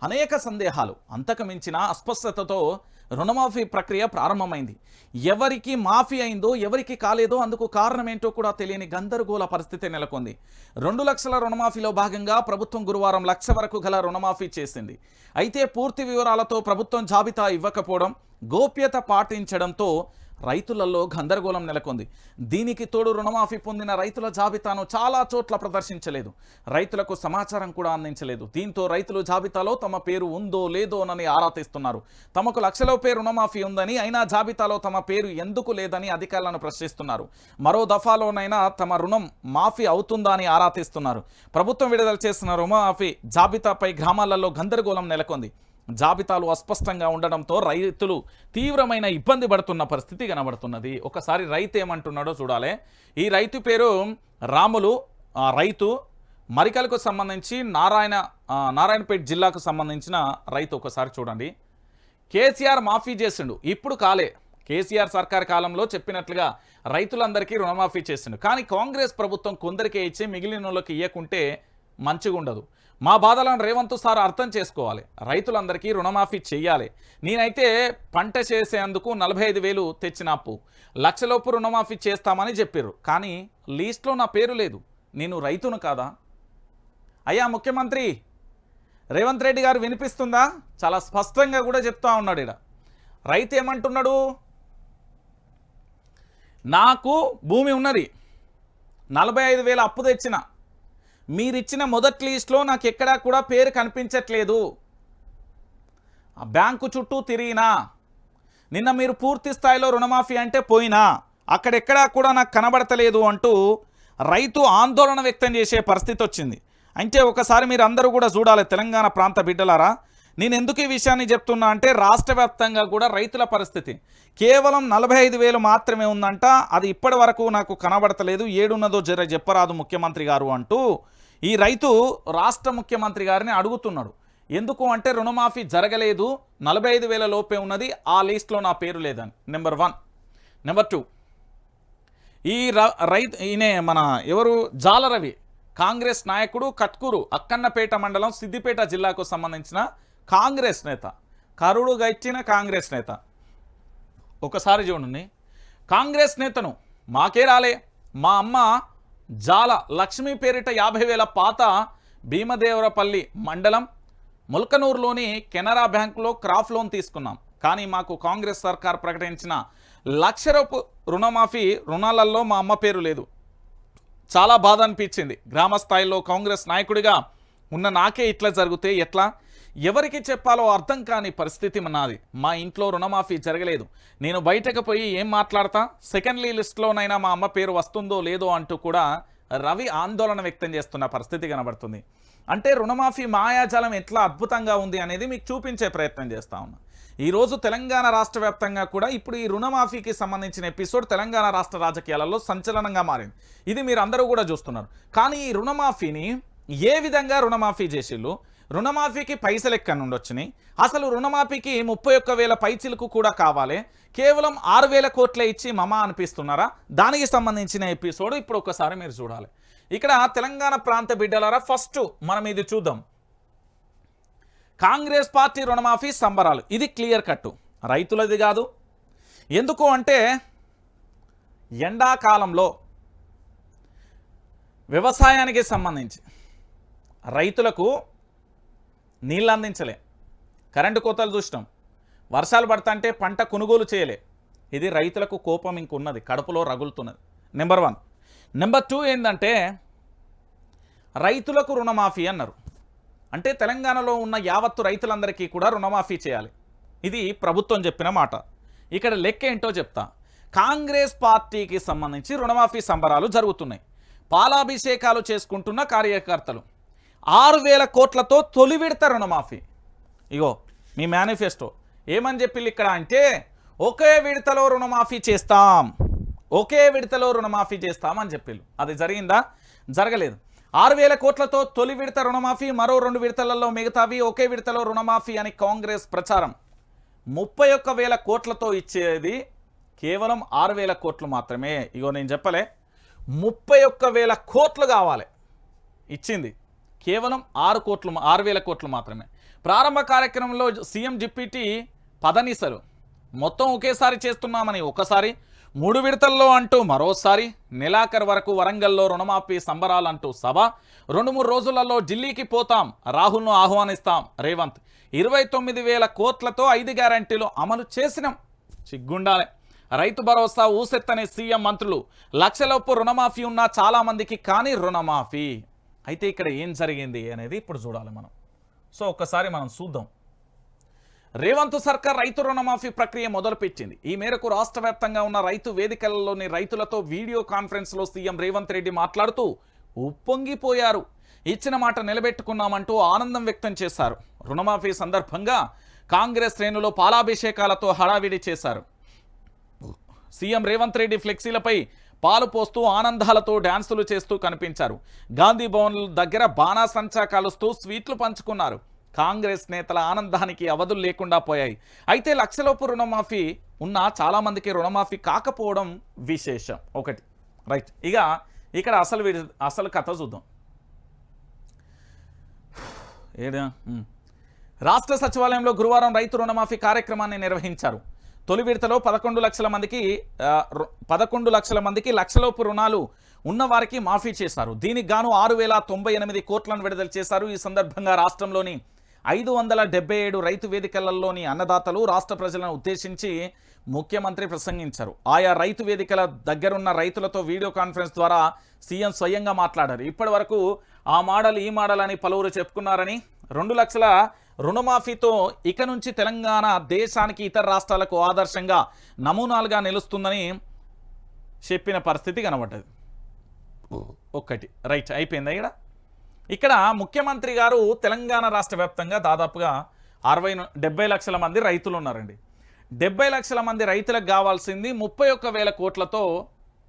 A: అనేక సందేహాలు, అంతకు మించిన అస్పష్టతతో రుణమాఫీ ప్రక్రియ ప్రారంభమైంది. ఎవరికి మాఫీ అయిందో ఎవరికి కాలేదో అందుకు కారణం ఏంటో కూడా తెలియని గందరగోళ పరిస్థితి నెలకొంది. 2 లక్షల రుణమాఫీలో భాగంగా ప్రభుత్వం గురువారం 1 లక్ష వరకు గల రుణమాఫీ చేసింది. అయితే పూర్తి వివరాలతో ప్రభుత్వం జాబితా ఇవ్వకపోవడం, గోప్యత పాటించడంతో రైతులలో గందరగోళం నెలకొంది. దీనికి తోడు రుణమాఫీ పొందిన రైతుల జాబితాను చాలా చోట్ల ప్రదర్శించలేదు, రైతులకు సమాచారం కూడా అందించలేదు. దీంతో రైతులు జాబితాలో తమ పేరు ఉందో లేదోనని ఆరా తీస్తున్నారు. తమకు లక్షలోపే రుణమాఫీ ఉందని, అయినా జాబితాలో తమ పేరు ఎందుకు లేదని అధికారులను ప్రశ్నిస్తున్నారు. మరో దఫాలోనైనా తమ రుణం మాఫీ అవుతుందా అని ఆరా తీస్తున్నారు. ప్రభుత్వం విడుదల చేసిన రుణమాఫీ జాబితాపై గ్రామాలలో గందరగోళం నెలకొంది. జాబితాలు అస్పష్టంగా ఉండడంతో రైతులు తీవ్రమైన ఇబ్బంది పడుతున్న పరిస్థితి కనబడుతున్నది. ఒకసారి రైతు ఏమంటున్నాడో చూడాలి. ఈ రైతు పేరు రాములు, రైతు మరికలకు సంబంధించి నారాయణపేట జిల్లాకు సంబంధించిన రైతు. ఒకసారి చూడండి. కేసీఆర్ మాఫీ చేసిండు, ఇప్పుడు కాలే. కేసీఆర్ సర్కార్ కాలంలో చెప్పినట్లుగా రైతులందరికీ రుణమాఫీ చేసిండు. కానీ కాంగ్రెస్ ప్రభుత్వం కొందరికే ఇచ్చి మిగిలిన వాళ్ళకి ఇవ్వకుంటే మంచిగా ఉండదు. మా బాధలను రేవంత్ సార్ అర్థం చేసుకోవాలి, రైతులందరికీ రుణమాఫీ చెయ్యాలి. నేనైతే పంట చేసేందుకు 45,000 తెచ్చిన అప్పు, 1 లక్షలోపు రుణమాఫీ చేస్తామని చెప్పారు. కానీ లీస్ట్లో నా పేరు లేదు. నేను రైతును కాదా? అయ్యా ముఖ్యమంత్రి రేవంత్ రెడ్డి గారు వినిపిస్తుందా? చాలా స్పష్టంగా కూడా చెప్తా ఉన్నాడు. ఇక్కడ రైతు ఏమంటున్నాడు? నాకు భూమి ఉన్నది, 45,000 అప్పు తెచ్చిన, మీరిచ్చిన మొదటి లిస్ట్లో నాకు ఎక్కడా కూడా పేరు కనిపించట్లేదు. బ్యాంకు చుట్టూ తిరిగినా, నిన్న మీరు పూర్తి స్థాయిలో రుణమాఫీ అంటే పోయినా, అక్కడెక్కడా కూడా నాకు కనబడతలేదు అంటూ రైతు ఆందోళన వ్యక్తం చేసే పరిస్థితి వచ్చింది. అంటే ఒకసారి మీరు అందరూ కూడా చూడాలి తెలంగాణ ప్రాంత బిడ్డలారా. నేను ఎందుకు ఈ విషయాన్ని చెప్తున్నా అంటే రాష్ట్ర వ్యాప్తంగా కూడా రైతుల పరిస్థితి కేవలం 45,000 మాత్రమే ఉందంట. అది ఇప్పటి వరకు నాకు కనబడతలేదు, ఏడున్నదో జర చెప్పరాదు ముఖ్యమంత్రి గారు అంటూ ఈ రైతు రాష్ట్ర ముఖ్యమంత్రి గారిని అడుగుతున్నాడు. ఎందుకు అంటే రుణమాఫీ జరగలేదు, 45,000 లోపే ఉన్నది, ఆ లిస్ట్లో నా పేరు లేదని. నెంబర్ 1. నెంబర్ 2, ఈ రైతు ఈయనే మన ఎవరు జాలరవి, కాంగ్రెస్ నాయకుడు, కట్కూరు అక్కన్నపేట మండలం సిద్దిపేట జిల్లాకు సంబంధించిన కాంగ్రెస్ నేత, కరుడు గట్టిన కాంగ్రెస్ నేత. ఒకసారి చూడండి. కాంగ్రెస్ నేతను మాకే రాలే, మా అమ్మ జాల లక్ష్మీ పేరిట 50,000 పాత భీమదేవరపల్లి మండలం ముల్కనూరులోని కెనరా బ్యాంకులో క్రాప్ లోన్ తీసుకున్నాం. కానీ మాకు కాంగ్రెస్ సర్కార్ ప్రకటించిన 1 లక్ష రుణమాఫీ రుణాలలో మా అమ్మ పేరు లేదు. చాలా బాధ అనిపించింది. గ్రామ స్థాయిలో కాంగ్రెస్ నాయకుడిగా ఉన్న నాకే ఇట్లా జరిగితే ఎట్లా? ఎవరికి చెప్పాలో అర్థం కాని పరిస్థితి నాది. మా ఇంట్లో రుణమాఫీ జరగలేదు, నేను బయటకు పోయి ఏం మాట్లాడతా, సెకండ్లీ లిస్టులోనైనా మా అమ్మ పేరు వస్తుందో లేదో అంటూ కూడా రవి ఆందోళన వ్యక్తం చేస్తున్న పరిస్థితి కనబడుతుంది. అంటే రుణమాఫీ మాయాజాలం ఎట్లా అద్భుతంగా ఉంది అనేది మీకు చూపించే ప్రయత్నం చేస్తా ఉన్నా. ఈరోజు తెలంగాణ రాష్ట్ర వ్యాప్తంగా కూడా ఇప్పుడు ఈ రుణమాఫీకి సంబంధించిన ఎపిసోడ్ తెలంగాణ రాష్ట్ర రాజకీయాలలో సంచలనంగా మారింది. ఇది మీరు అందరూ కూడా చూస్తున్నారు. కానీ ఈ రుణమాఫీని ఏ విధంగా రుణమాఫీ చేసిళ్ళు, రుణమాఫీకి పైసలు ఎక్కడి నుండి వచ్చినాయి, అసలు రుణమాఫీకి 31,000 పైచిలకు కూడా కావాలి, కేవలం 6,000 కోట్లే ఇచ్చి మమా అనిపిస్తున్నారా, దానికి సంబంధించిన ఎపిసోడ్ ఇప్పుడు ఒకసారి మీరు చూడాలి. ఇక్కడ తెలంగాణ ప్రాంత బిడ్డలారా ఫస్ట్ మనం ఇది చూద్దాం. కాంగ్రెస్ పార్టీ రుణమాఫీ సంబరాలు, ఇది క్లియర్ కట్టు, రైతులది కాదు. ఎందుకు అంటే ఎండాకాలంలో వ్యవసాయానికి సంబంధించి రైతులకు నీళ్ళు అందించలే, కరెంటు కోతలు చూసినాం, వర్షాలు పడతంటే పంట కొనుగోలు చేయలే. ఇది రైతులకు కోపం ఇంకున్నది, కడుపులో రగులుతున్నది. నెంబర్ 1. నెంబర్ 2 ఏంటంటే రైతులకు రుణమాఫీ అన్నారు. అంటే తెలంగాణలో ఉన్న యావత్తు రైతులందరికీ కూడా రుణమాఫీ చేయాలి, ఇది ప్రభుత్వం చెప్పిన మాట. ఇక్కడ లెక్క ఏంటో చెప్తా. కాంగ్రెస్ పార్టీకి సంబంధించి రుణమాఫీ సంబరాలు జరుగుతున్నాయి, పాలాభిషేకాలు చేసుకుంటున్న కార్యకర్తలు. 6,000 కోట్లతో తొలి విడత రుణమాఫీ. ఇగో మీ మేనిఫెస్టో ఏమని చెప్పిల్లు ఇక్కడ అంటే, ఒకే విడతలో రుణమాఫీ చేస్తాం, ఒకే విడతలో రుణమాఫీ చేస్తాం అని చెప్పిల్లు. అది జరిగిందా? జరగలేదు. 6,000 కోట్లతో తొలి విడత రుణమాఫీ, మరో 2 విడతలలో మిగతావి, ఒకే విడతలో రుణమాఫీ అని కాంగ్రెస్ ప్రచారం. 31,000 కోట్లతో ఇచ్చేది కేవలం 6,000 కోట్లు మాత్రమే. ఇగో నేను చెప్పలే, 31,000 కోట్లు కావాలి, ఇచ్చింది కేవలం 6,000 కోట్లు మాత్రమే. ప్రారంభ కార్యక్రమంలో సీఎం డిప్యూటీ పదనిసలు మొత్తం ఒకేసారి చేస్తున్నామని ఒకసారి, 3 విడతల్లో అంటూ మరోసారి, నెలాఖరు వరకు వరంగల్లో రుణమాఫీ సంబరాలు అంటూ సభ, 2-3 రోజులలో ఢిల్లీకి పోతాం, రాహుల్ను ఆహ్వానిస్తాం రేవంత్, 29,000 కోట్లతో 5 గ్యారంటీలు అమలు చేసినాం. సిగ్గుండాలే. రైతు భరోసా ఊసెత్తనే సీఎం మంత్రులు, లక్షలోపు రుణమాఫీ ఉన్నా చాలామందికి కానీ రుణమాఫీ. అయితే ఇక్కడ ఏం జరిగింది అనేది ఇప్పుడు చూడాలి మనం. సో ఒక్కసారి మనం చూద్దాం. రేవంత్ సర్కార్ రైతు రుణమాఫీ ప్రక్రియ మొదలుపెట్టింది. ఈ మేరకు రాష్ట్ర వ్యాప్తంగా ఉన్న రైతు వేదికలలోని రైతులతో వీడియో కాన్ఫరెన్స్లో సీఎం రేవంత్ రెడ్డి మాట్లాడుతూ ఉప్పొంగిపోయారు. ఇచ్చిన మాట నిలబెట్టుకున్నామంటూ ఆనందం వ్యక్తం చేశారు. రుణమాఫీ సందర్భంగా కాంగ్రెస్ శ్రేణులు పాలాభిషేకాలతో హడావిడి చేశారు. సీఎం రేవంత్ రెడ్డి ఫ్లెక్సీలపై పాలు పోస్తూ ఆనందాలతో డ్యాన్సులు చేస్తూ కనిపించారు. గాంధీ భవన్ దగ్గర బాణాసంచా కాలుస్తూ స్వీట్లు పంచుకున్నారు. కాంగ్రెస్ నేతల ఆనందానికి అవధులు లేకుండా పోయాయి. అయితే లక్షలోపు రుణమాఫీ ఉన్నా చాలామందికి రుణమాఫీ కాకపోవడం విశేషం ఒకటి. రైట్, ఇక ఇక్కడ అసలు కథ చూద్దాం. రాష్ట్ర సచివాలయంలో గురువారం రైతు రుణమాఫీ కార్యక్రమాన్ని నిర్వహించారు. తొలి విడతలో 11 లక్షల మందికి లక్షలోపు రుణాలు ఉన్నవారికి మాఫీ చేశారు. దీనికి గాను 6,098 కోట్లను విడుదల చేశారు. ఈ సందర్భంగా రాష్ట్రంలోని 577 రైతు వేదికలలోని అన్నదాతలు రాష్ట్ర ప్రజలను ఉద్దేశించి ముఖ్యమంత్రి ప్రసంగించారు. ఆయా రైతు వేదికల దగ్గరున్న రైతులతో వీడియో కాన్ఫరెన్స్ ద్వారా సీఎం స్వయంగా మాట్లాడారు. ఇప్పటి వరకు ఆ మోడల్ ఈ మోడల్ అని పలువురు చెప్పుకున్నారని, 2 లక్షల రుణమాఫీతో ఇక నుంచి తెలంగాణ దేశానికి ఇతర రాష్ట్రాలకు ఆదర్శంగా నమూనాలుగా నిలుస్తుందని చెప్పిన పరిస్థితి కనబడ్డది. ఒక్కటి రైట్ అయిపోయింది. ఇక్కడ ముఖ్యమంత్రి గారు తెలంగాణ రాష్ట్ర వ్యాప్తంగా దాదాపుగా 70 లక్షల మంది రైతులు ఉన్నారండి. 70 లక్షల మంది రైతులకు కావాల్సింది 31,000 కోట్లతో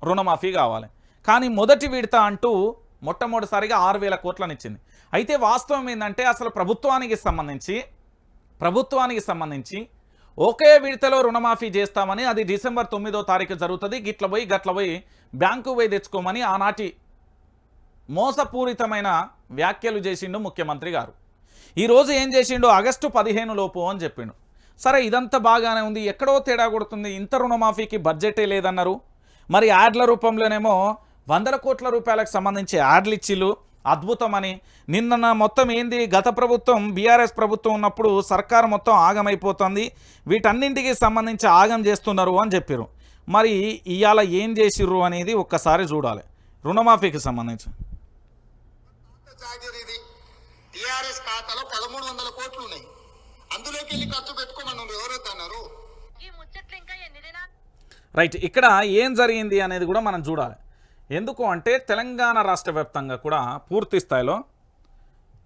A: రుణమాఫీ కావాలి. కానీ మొదటి విడత అంటూ మొట్టమొదటిసారిగా 6,000 కోట్లను ఇచ్చింది. అయితే వాస్తవం ఏంటంటే అసలు ప్రభుత్వానికి సంబంధించి ఒకే విడతలో రుణమాఫీ చేస్తామని, అది డిసెంబర్ 9వ తారీఖు జరుగుతుంది, గట్ల పోయి బ్యాంకు పోయి తెచ్చుకోమని ఆనాటి మోసపూరితమైన వ్యాఖ్యలు చేసిండు ముఖ్యమంత్రి గారు. ఈరోజు ఏం చేసిండు, ఆగస్టు 15 లోపు అని చెప్పిండు. సరే ఇదంతా బాగానే ఉంది, ఎక్కడో తేడా కొడుతుంది. ఇంత రుణమాఫీకి బడ్జెటే లేదన్నారు. మరి యాడ్ల రూపంలోనేమో 100 కోట్ల రూపాయలకు సంబంధించి యాడ్లు ఇచ్చిళ్ళు, అద్భుతమని. నిన్న మొత్తం ఏంది, గత ప్రభుత్వం బీఆర్ఎస్ ప్రభుత్వం ఉన్నప్పుడు సర్కారు మొత్తం ఆగమైపోతుంది, వీటన్నింటికి సంబంధించి ఆగం చేస్తున్నారు అని చెప్పారు. మరి ఇవాళ ఏం చేసిర్రు అనేది ఒక్కసారి చూడాలి రుణమాఫీకి సంబంధించి.
B: ఖాతాలో 1300 కోట్లు ఉన్నాయి. అందులోకి వెళ్ళి ఖర్చు పెట్టుకోమని ఎవరైతే అన్నారు.
A: రైట్, ఇక్కడ ఏం జరిగింది అనేది కూడా మనం చూడాలి. ఎందుకు అంటే తెలంగాణ రాష్ట్ర వ్యాప్తంగా కూడా పూర్తి స్థాయిలో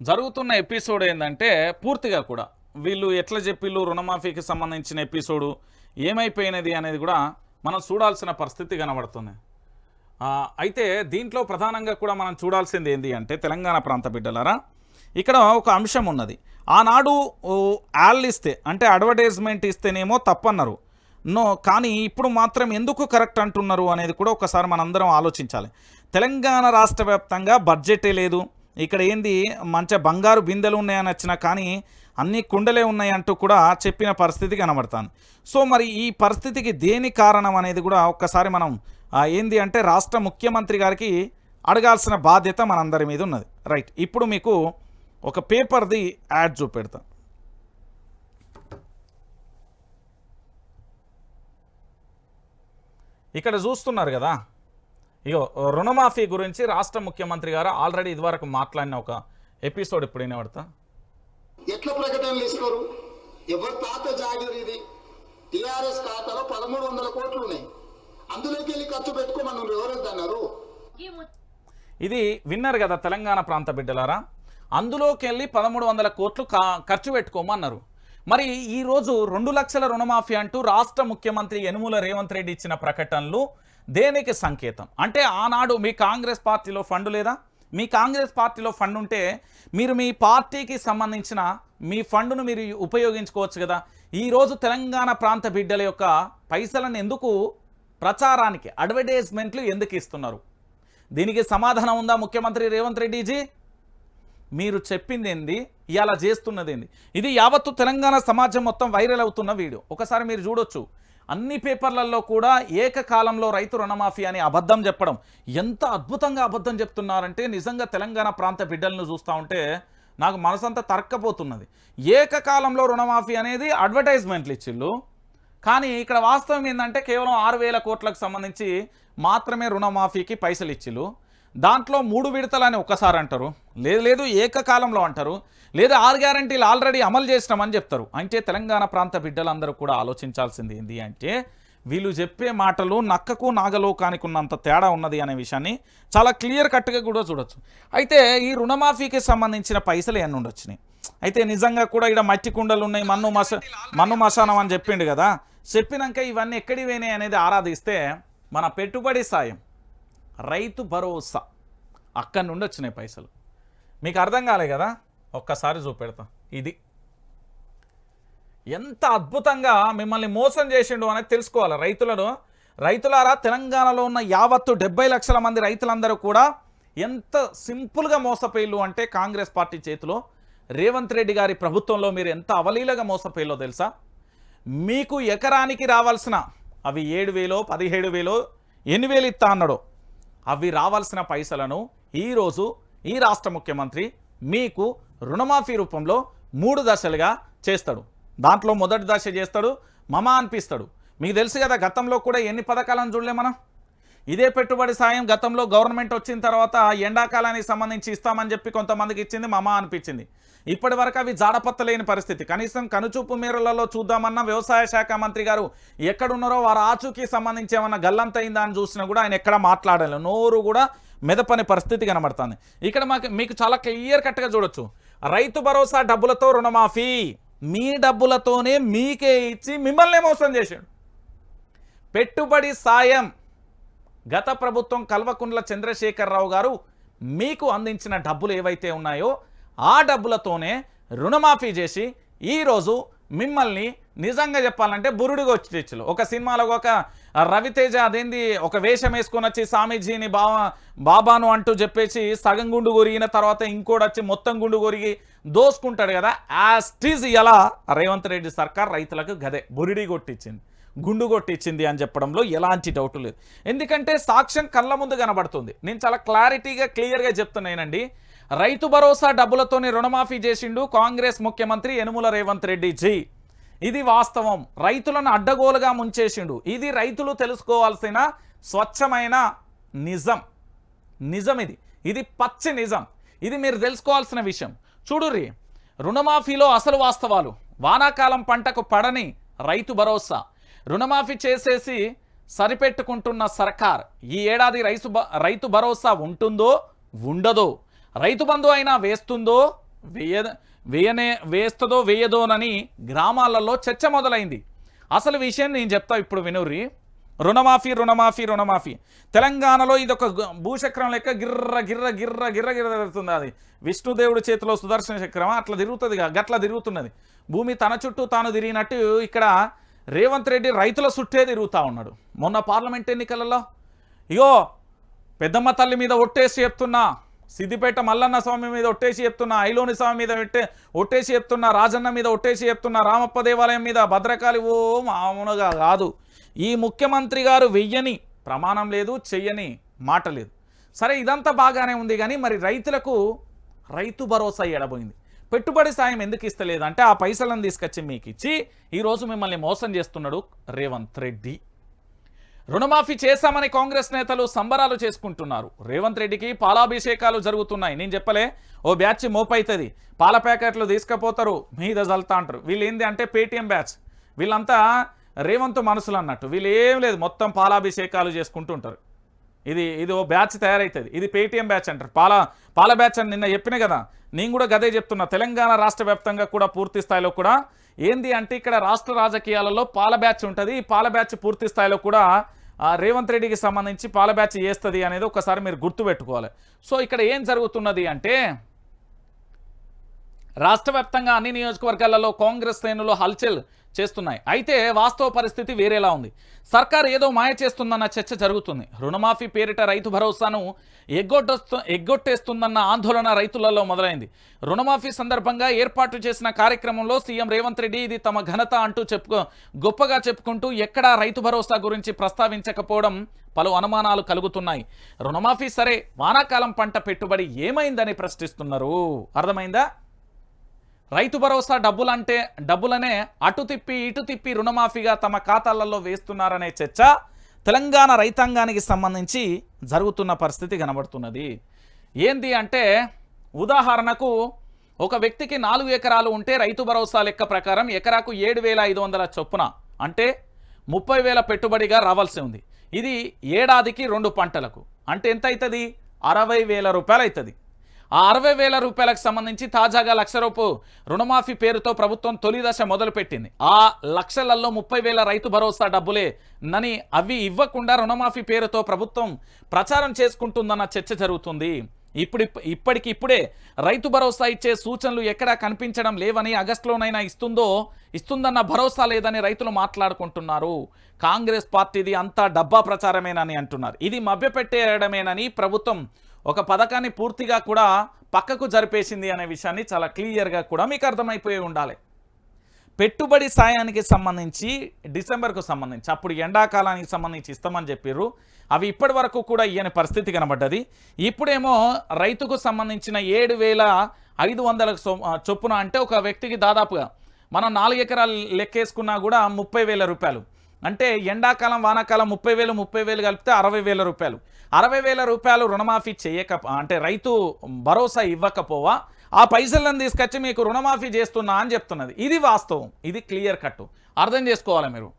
A: జరుగుతున్న ఎపిసోడ్ ఏంటంటే పూర్తిగా కూడా వీళ్ళు ఎట్లా చెప్పిళ్ళు రుణమాఫీకి సంబంధించిన ఎపిసోడు ఏమైపోయినది అనేది కూడా మనం చూడాల్సిన పరిస్థితి కనబడుతుంది. అయితే దీంట్లో ప్రధానంగా కూడా మనం చూడాల్సింది ఏంటి అంటే తెలంగాణ ప్రాంత బిడ్డలారా, ఇక్కడ ఒక అంశం ఉన్నది. ఆనాడు యాల్ ఇస్తే అంటే అడ్వర్టైజ్మెంట్ ఇస్తేనేమో తప్పన్నారు, కానీ ఇప్పుడు మాత్రం ఎందుకు కరెక్ట్ అంటున్నారు అనేది కూడా ఒకసారి మనందరం ఆలోచించాలి. తెలంగాణ రాష్ట్ర వ్యాప్తంగా బడ్జెటే లేదు, ఇక్కడ ఏంది మంచిగా బంగారు బిందెలు ఉన్నాయని వచ్చినా కానీ అన్ని కుండలే ఉన్నాయి అంటూ కూడా చెప్పిన పరిస్థితి కనబడుతుంది. సో మరి ఈ పరిస్థితికి దేని కారణం అనేది కూడా ఒక్కసారి మనం ఏంది అంటే రాష్ట్ర ముఖ్యమంత్రి గారికి అడగాల్సిన బాధ్యత మనందరి మీద ఉన్నది. రైట్, ఇప్పుడు మీకు ఒక పేపర్ది యాడ్ చూపెడతా. ఇక్కడ చూస్తున్నారు కదా, ఇగో రుణమాఫీ గురించి రాష్ట్ర ముఖ్యమంత్రి గారు ఆల్రెడీ ఇదివరకు మాట్లాడిన ఒక ఎపిసోడ్ ఇప్పుడు వినబడతా.
B: ఎట్లా ప్రకటనలు ఇస్తారు? ఎవరు తాత జాగిరి ఇది? టిఆర్ఎస్ ఖాతాలో 1300 కోట్లు ఉన్నాయి. అందులోకి వెళ్ళి ఖర్చు పెట్టుకోమని ఎవరైతే అన్నారు.
A: ఇది విన్నారు కదా తెలంగాణ ప్రాంత బిడ్డలారా, అందులోకి వెళ్ళి 1300 కోట్లు ఖర్చు పెట్టుకోమన్నారు. మరి ఈరోజు 2 లక్షల రుణమాఫీ అంటూ రాష్ట్ర ముఖ్యమంత్రి యనుమల రేవంత్ రెడ్డి ఇచ్చిన ప్రకటనలు దేనికి సంకేతం అంటే, ఆనాడు మీ కాంగ్రెస్ పార్టీలో ఫండ్ లేదా? మీ కాంగ్రెస్ పార్టీలో ఫండ్ ఉంటే మీరు మీ పార్టీకి సంబంధించిన మీ ఫండ్ను మీరు ఉపయోగించుకోవచ్చు కదా. ఈరోజు తెలంగాణ ప్రాంత బిడ్డల యొక్క పైసలను ఎందుకు ప్రచారానికి అడ్వర్టైజ్మెంట్లు ఎందుకు ఇస్తున్నారు? దీనికి సమాధానం ఉందా ముఖ్యమంత్రి రేవంత్ రెడ్డిజీ? మీరు చెప్పింది ఏంది, ఇలా చేస్తున్నది ఏంది? ఇది యావత్తు తెలంగాణ సమాజం మొత్తం వైరల్ అవుతున్న వీడియో. ఒకసారి మీరు చూడొచ్చు, అన్ని పేపర్లలో కూడా ఏకకాలంలో రైతు రుణమాఫీ అని అబద్ధం చెప్పడం. ఎంత అద్భుతంగా అబద్ధం చెప్తున్నారంటే నిజంగా తెలంగాణ ప్రాంత బిడ్డలను చూస్తూ ఉంటే నాకు మనసంతా తరక్కపోతున్నది. ఏకకాలంలో రుణమాఫీ అనేది అడ్వర్టైజ్మెంట్లు ఇచ్చిళ్ళు, కానీ ఇక్కడ వాస్తవం ఏంటంటే కేవలం 6,000 కోట్లకు సంబంధించి మాత్రమే రుణమాఫీకి పైసలు ఇచ్చిళ్ళు. దాంట్లో 3 విడతలని ఒకసారి అంటారు, లేదు ఏకకాలంలో అంటారు, లేదా 6 గ్యారంటీలు ఆల్రెడీ అమలు చేసినామని చెప్తారు. అంటే తెలంగాణ ప్రాంత బిడ్డలందరూ కూడా ఆలోచించాల్సింది ఏంటి అంటే, వీళ్ళు చెప్పే మాటలు నక్కకు నాగలోకానికి ఉన్నంత తేడా ఉన్నది అనే విషయాన్ని చాలా క్లియర్ కట్గా కూడా చూడొచ్చు. అయితే ఈ రుణమాఫీకి సంబంధించిన పైసలు ఎన్ని ఉండొచ్చినాయి? అయితే నిజంగా కూడా ఇక్కడ మట్టి కుండలు ఉన్నాయి, మన్ను మశానం అని చెప్పిండు కదా. చెప్పినాక ఇవన్నీ ఎక్కడికి పోయినాయి అనేది ఆరాధిస్తే మన పెట్టుబడి సాయం, రైతు భరోసా, అక్కడి నుండి వచ్చినాయి పైసలు. మీకు అర్థం కాలే కదా, ఒక్కసారి చూపెడతాం. ఇది ఎంత అద్భుతంగా మిమ్మల్ని మోసం చేసిండు అనేది తెలుసుకోవాలి. రైతులారా, తెలంగాణలో ఉన్న యావత్తు 70 లక్షల మంది రైతులందరూ కూడా ఎంత సింపుల్గా మోసపోయిల్లు అంటే కాంగ్రెస్ పార్టీ చేతిలో రేవంత్ రెడ్డి గారి ప్రభుత్వంలో మీరు ఎంత అవలీలగా మోసపోయిల్లో తెలుసా? మీకు ఎకరానికి రావాల్సిన అవి 7,000 17,000 8,000 ఇస్తా అన్నాడు, అవి రావాల్సిన పైసలను ఈరోజు ఈ రాష్ట్ర ముఖ్యమంత్రి మీకు రుణమాఫీ రూపంలో 3 దశలుగా చేస్తాడు. దాంట్లో మొదటి దశ చేస్తాడు, మమా అనిపిస్తాడు. మీకు తెలుసు కదా, గతంలో కూడా ఎన్ని పథకాలను చూడలే మనం. ఇదే పెట్టుబడి సాయం గతంలో గవర్నమెంట్ వచ్చిన తర్వాత ఎండాకాలానికి సంబంధించి ఇస్తామని చెప్పి కొంతమందికి ఇచ్చింది, మమా అనిపించింది. ఇప్పటి వరకు అవి జాడపత్తలేని పరిస్థితి. కనీసం కనుచూపు మేరలలో చూద్దామన్నా వ్యవసాయ శాఖ మంత్రి గారు ఎక్కడున్నారో వారు ఆచూకీ సంబంధించి ఏమన్నా గల్లంతయిందా అని చూసినా కూడా ఆయన ఎక్కడా మాట్లాడలేదు, నోరు కూడా మెదపని పరిస్థితి కనబడుతుంది. ఇక్కడ మీకు చాలా క్లియర్ కట్గా చూడొచ్చు, రైతు భరోసా డబ్బులతో రుణమాఫీ, మీ డబ్బులతోనే మీకే ఇచ్చి మిమ్మల్ని మోసం చేశాడు. పెట్టుబడి సాయం గత ప్రభుత్వం కల్వకుంట్ల చంద్రశేఖరరావు గారు మీకు అందించిన డబ్బులు ఏవైతే ఉన్నాయో ఆ డబ్బులతోనే రుణమాఫీ చేసి ఈరోజు మిమ్మల్ని నిజంగా చెప్పాలంటే బురుడిగా వచ్చి ఒక సినిమాలో ఒక రవితేజ అదేంది ఒక వేషం వేసుకొని వచ్చి స్వామీజీని బాబాను అంటూ చెప్పేసి సగం గుండు కొరిగిన తర్వాత ఇంకోటి వచ్చి మొత్తం గుండు కొరిగి దోసుకుంటాడు కదా. యాస్టీజ్ ఎలా రేవంత్ రెడ్డి సర్కార్ రైతులకు గదే బురిడి కొట్టించింది, గుండు కొట్టించింది అని చెప్పడంలో ఎలాంటి డౌట్ లేదు. ఎందుకంటే సాక్ష్యం కళ్ళ ముందు కనబడుతుంది. నేను చాలా క్లియర్గా చెప్తున్నానండి. రైతు భరోసా డబ్బులతోనే రుణమాఫీ చేసిండు కాంగ్రెస్ ముఖ్యమంత్రి యనుమల రేవంత్ రెడ్డి జీ. ఇది వాస్తవం. రైతులను అడ్డగోలుగా ముంచేసిండు. ఇది రైతులు తెలుసుకోవాల్సిన స్వచ్ఛమైన నిజం. ఇది పచ్చి నిజం. ఇది మీరు తెలుసుకోవాల్సిన విషయం. చూడుర్రి, రుణమాఫీలో అసలు వాస్తవాలు, వానాకాలం పంటకు పడని రైతు భరోసా, రుణమాఫీ చేసేసి సరిపెట్టుకుంటున్న సర్కార్, ఈ ఏడాది రైతు భరోసా ఉంటుందో ఉండదో, రైతు బంధు అయినా వేస్తుందో వేస్తుందో వేయదోనని గ్రామాలలో చర్చ మొదలైంది. అసలు విషయం నేను చెప్తా ఇప్పుడు వినుర్రి. రుణమాఫీ రుణమాఫీ రుణమాఫీ తెలంగాణలో ఇదొక భూచక్రం లెక్క గిర్ర గిర్ర గిర్ర గిర్ర గిర్ర తిరుగుతుంది. అది విష్ణుదేవుడి చేతిలో సుదర్శన చక్రం అట్లా తిరుగుతుంది, గట్లా తిరుగుతున్నది. భూమి తన చుట్టూ తాను తిరిగినట్టు ఇక్కడ రేవంత్ రెడ్డి రైతుల చుట్టే తిరుగుతూ ఉన్నాడు. మొన్న పార్లమెంట్ ఎన్నికలలో ఇగో పెద్దమ్మ తల్లి మీద ఒట్టేసి చెప్తున్నా, సిద్దిపేట మల్లన్న స్వామి మీద ఒట్టేసి చెప్తున్నా, ఐలోని స్వామి మీద ఒట్టేసి చెప్తున్నా, రాజన్న మీద ఒట్టేసి చెప్తున్నా, రామప్ప దేవాలయం మీద, భద్రకాళి ఓ మామూలుగా కాదు. ఈ ముఖ్యమంత్రి గారు వెయ్యని ప్రమాణం లేదు, చెయ్యని మాట లేదు. సరే ఇదంతా బాగానే ఉంది కానీ మరి రైతులకు రైతు భరోసా ఎడబోయింది. పెట్టుబడి సాయం ఎందుకు ఇస్తలేదు అంటే ఆ పైసలను తీసుకొచ్చి మీకు ఇచ్చి ఈరోజు మిమ్మల్ని మోసం చేస్తున్నాడు రేవంత్ రెడ్డి. రుణమాఫీ చేశామని కాంగ్రెస్ నేతలు సంబరాలు చేసుకుంటున్నారు. రేవంత్ రెడ్డికి పాలాభిషేకాలు జరుగుతున్నాయి. నేను చెప్పలే, ఓ బ్యాచ్ మోపైతుంది, పాల ప్యాకెట్లు తీసుకుపోతారు, మీద జల్తా అంటారు. వీళ్ళు ఏంది అంటే పేటీఎం బ్యాచ్, వీళ్ళంతా రేవంత్ మనసులు అన్నట్టు. వీళ్ళు ఏం లేదు, మొత్తం పాలాభిషేకాలు చేసుకుంటుంటారు. ఇది ఓ బ్యాచ్ తయారవుతుంది. ఇది పేటీఎం బ్యాచ్ అంటారు. పాల బ్యాచ్ అని నిన్న చెప్పిన కదా, నేను కూడా గదే చెప్తున్నా. తెలంగాణ రాష్ట్ర వ్యాప్తంగా కూడా పూర్తి స్థాయిలో కూడా ఏంది అంటే ఇక్కడ రాష్ట్ర రాజకీయాలలో పాల బ్యాచ్ ఉంటుంది. ఈ పాల బ్యాచ్ పూర్తి స్థాయిలో కూడా రేవంత్ రెడ్డికి సంబంధించి పాల బ్యాచ్ చేస్తుంది అనేది ఒకసారి మీరు గుర్తుపెట్టుకోవాలి. సో ఇక్కడ ఏం జరుగుతున్నది అంటే రాష్ట్ర వ్యాప్తంగా అన్ని నియోజకవర్గాలలో కాంగ్రెస్ శ్రేణులు హల్చల్ చేస్తున్నాయి. అయితే వాస్తవ పరిస్థితి వేరేలా ఉంది. సర్కార్ ఏదో మాయ చేస్తుందన్న చర్చ జరుగుతుంది. రుణమాఫీ పేరిట రైతు భరోసాను ఎగ్గొట్టేస్తుందన్న ఆందోళన రైతులలో మొదలైంది. రుణమాఫీ సందర్భంగా ఏర్పాటు చేసిన కార్యక్రమంలో సీఎం రేవంత్ రెడ్డి ఇది తమ ఘనత అంటూ గొప్పగా చెప్పుకుంటూ ఎక్కడా రైతు భరోసా గురించి ప్రస్తావించకపోవడం పలు అనుమానాలు కలుగుతున్నాయి. రుణమాఫీ సరే, వానాకాలం పంట పెట్టుబడి ఏమైందని ప్రశ్నిస్తున్నారు. అర్థమైందా? రైతు భరోసా డబ్బులనే అటు తిప్పి ఇటు తిప్పి రుణమాఫీగా తమ ఖాతాలలో వేస్తున్నారనే చర్చ తెలంగాణ రైతాంగానికి సంబంధించి జరుగుతున్న పరిస్థితి కనబడుతున్నది. ఏంది అంటే ఉదాహరణకు ఒక వ్యక్తికి 4 ఎకరాలు ఉంటే రైతు భరోసా లెక్క ప్రకారం ఎకరాకు 7,500 చొప్పున అంటే 30,000 పెట్టుబడిగా రావాల్సి ఉంది. ఇది ఏడాదికి 2 పంటలకు అంటే ఎంత అవుతుంది? 60,000 రూపాయలు అవుతుంది. ఆ 60,000 రూపాయలకు సంబంధించి తాజాగా 1,00,000 రూపాయలు రుణమాఫీ పేరుతో ప్రభుత్వం తొలి దశ మొదలుపెట్టింది. ఆ లక్షలలో 30,000 రైతు భరోసా డబ్బులే నని అవి ఇవ్వకుండా రుణమాఫీ పేరుతో ప్రభుత్వం ప్రచారం చేసుకుంటుందన్న చర్చ జరుగుతుంది. ఇప్పటికిప్పుడే రైతు భరోసా ఇచ్చే సూచనలు ఎక్కడా కనిపించడం లేవని, ఆగస్టులోనైనా ఇస్తుందన్న భరోసా లేదని రైతులు మాట్లాడుకుంటున్నారు. కాంగ్రెస్ పార్టీది అంతా డబ్బా ప్రచారమేనని అంటున్నారు. ఇది మభ్యపెట్టేయడమేనని ప్రభుత్వం ఒక పథకాన్ని పూర్తిగా కూడా పక్కకు జరిపేసింది అనే విషయాన్ని చాలా క్లియర్గా కూడా మీకు అర్థమైపోయి ఉండాలి. పెట్టుబడి సాయానికి సంబంధించి డిసెంబర్కు సంబంధించి అప్పుడు ఎండాకాలానికి సంబంధించి ఇస్తామని చెప్పారు. అవి ఇప్పటి వరకు కూడా ఇయ్యని పరిస్థితి కనబడ్డది. ఇప్పుడేమో రైతుకు సంబంధించిన 7,500 చొప్పున అంటే ఒక వ్యక్తికి దాదాపుగా మనం 4 ఎకరాలు లెక్కేసుకున్నా కూడా 30,000 రూపాయలు అంటే ఎండాకాలం వానాకాలం 30,000 కలిపితే 60,000 రూపాయలు. 60,000 రూపాయలు రుణమాఫీ అంటే రైతు భరోసా ఇవ్వకపోవా ఆ పైసలను తీసుకొచ్చి మీకు రుణమాఫీ చేస్తున్నా అని చెప్తున్నది. ఇది వాస్తవం, ఇది క్లియర్ కట్ అర్థం చేసుకోవాలి మీరు.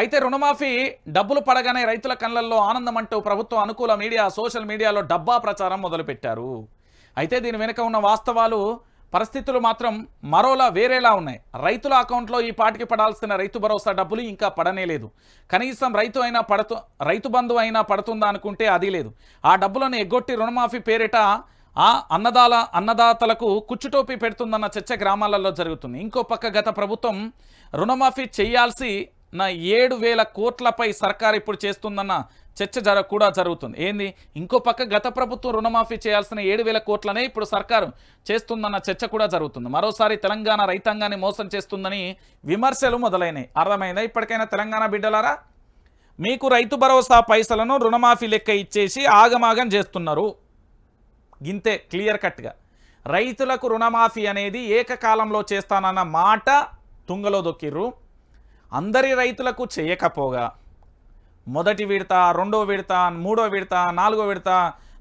A: అయితే రుణమాఫీ డబ్బులు పడగానే రైతుల కళ్ళల్లో ఆనందం అంటూ ప్రభుత్వం అనుకూల మీడియా సోషల్ మీడియాలో డబ్బా ప్రచారం మొదలుపెట్టారు. అయితే దీని వెనుక ఉన్న వాస్తవాలు పరిస్థితులు మాత్రం మరోలా వేరేలా ఉన్నాయి. రైతుల అకౌంట్లో ఈ పాటికి పడాల్సిన రైతు భరోసా డబ్బులు ఇంకా పడనే లేదు. కనీసం రైతు బంధు అయినా పడుతుందా అనుకుంటే అది లేదు. ఆ డబ్బులను ఎగ్గొట్టి రుణమాఫీ పేరిట ఆ అన్నదాతలకు కుచ్చుటోపీ పెడుతుందన్న చర్చ గ్రామాలలో జరుగుతుంది. ఇంకో పక్క గత ప్రభుత్వం రుణమాఫీ చేయాల్సిన 7,000 కోట్లపై సర్కార్ ఇప్పుడు చేస్తుందన్న చర్చ కూడా జరుగుతుంది. ఏంది? ఇంకో పక్క గత ప్రభుత్వం రుణమాఫీ చేయాల్సిన 7,000 కోట్లనే ఇప్పుడు సర్కారు చేస్తుందన్న చర్చ కూడా జరుగుతుంది. మరోసారి తెలంగాణ రైతాంగాన్ని మోసం చేస్తుందని విమర్శలు మొదలైనాయి. అర్థమైందా? ఇప్పటికైనా తెలంగాణ బిడ్డలారా, మీకు రైతు భరోసా పైసలను రుణమాఫీ లెక్క ఇచ్చేసి ఆగమాగం చేస్తున్నారు. గింతే క్లియర్ కట్గా. రైతులకు రుణమాఫీ అనేది ఏకకాలంలో చేస్తానన్న మాట తుంగలో దొక్కిర్రు. అందరి రైతులకు చేయకపోగా మొదటి విడత, రెండో విడత, మూడో విడత, నాలుగో విడత,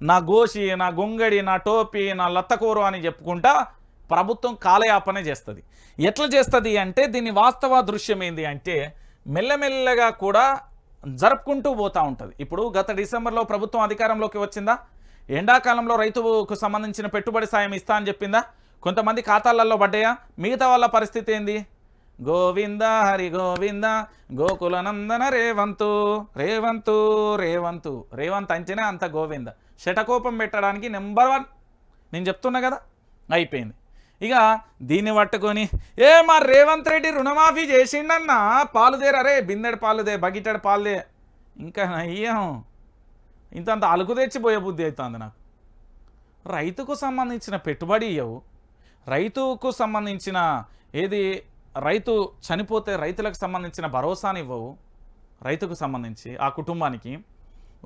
A: నా గోషి, నా గొంగడి, నా టోపీ, నా లత్తకూరు అని చెప్పుకుంటా ప్రభుత్వం కాలయాపన చేస్తుంది. ఎట్లా చేస్తుంది అంటే దీని వాస్తవ దృశ్యం ఏంది అంటే మెల్లమెల్లగా కూడా జరుపుకుంటూ పోతూ ఉంటుంది. ఇప్పుడు గత డిసెంబర్లో ప్రభుత్వం అధికారంలోకి వచ్చిందా? ఎండాకాలంలో రైతుకు సంబంధించిన పెట్టుబడి సాయం ఇస్తా అని చెప్పిందా? కొంతమంది ఖాతాలలో పడ్డాయా? మిగతా వాళ్ళ పరిస్థితి ఏంది? గోవింద హరి గోవింద గోకులనందన రేవంతు రేవంతు రేవంతు రేవంత్ అంటేనే అంత గోవింద. శటకోపం పెట్టడానికి నెంబర్ 1 నేను చెప్తున్నా కదా. అయిపోయింది. ఇక దీన్ని పట్టుకొని మా రేవంత్ రెడ్డి రుణమాఫీ చేసిండన్నా, పాలుదేరా రే, బిందెడు పాలుదే, బగిటెడు పాలుదే. ఇంకా అయ్యాం ఇంతంత అలుకు తెచ్చిపోయే బుద్ధి అవుతుంది నాకు. రైతుకు సంబంధించిన పెట్టుబడి ఇవ్వవు, రైతుకు సంబంధించిన ఏది రైతు చనిపోతే రైతులకు సంబంధించిన భరోసాని ఇవ్వవు, రైతుకు సంబంధించి ఆ కుటుంబానికి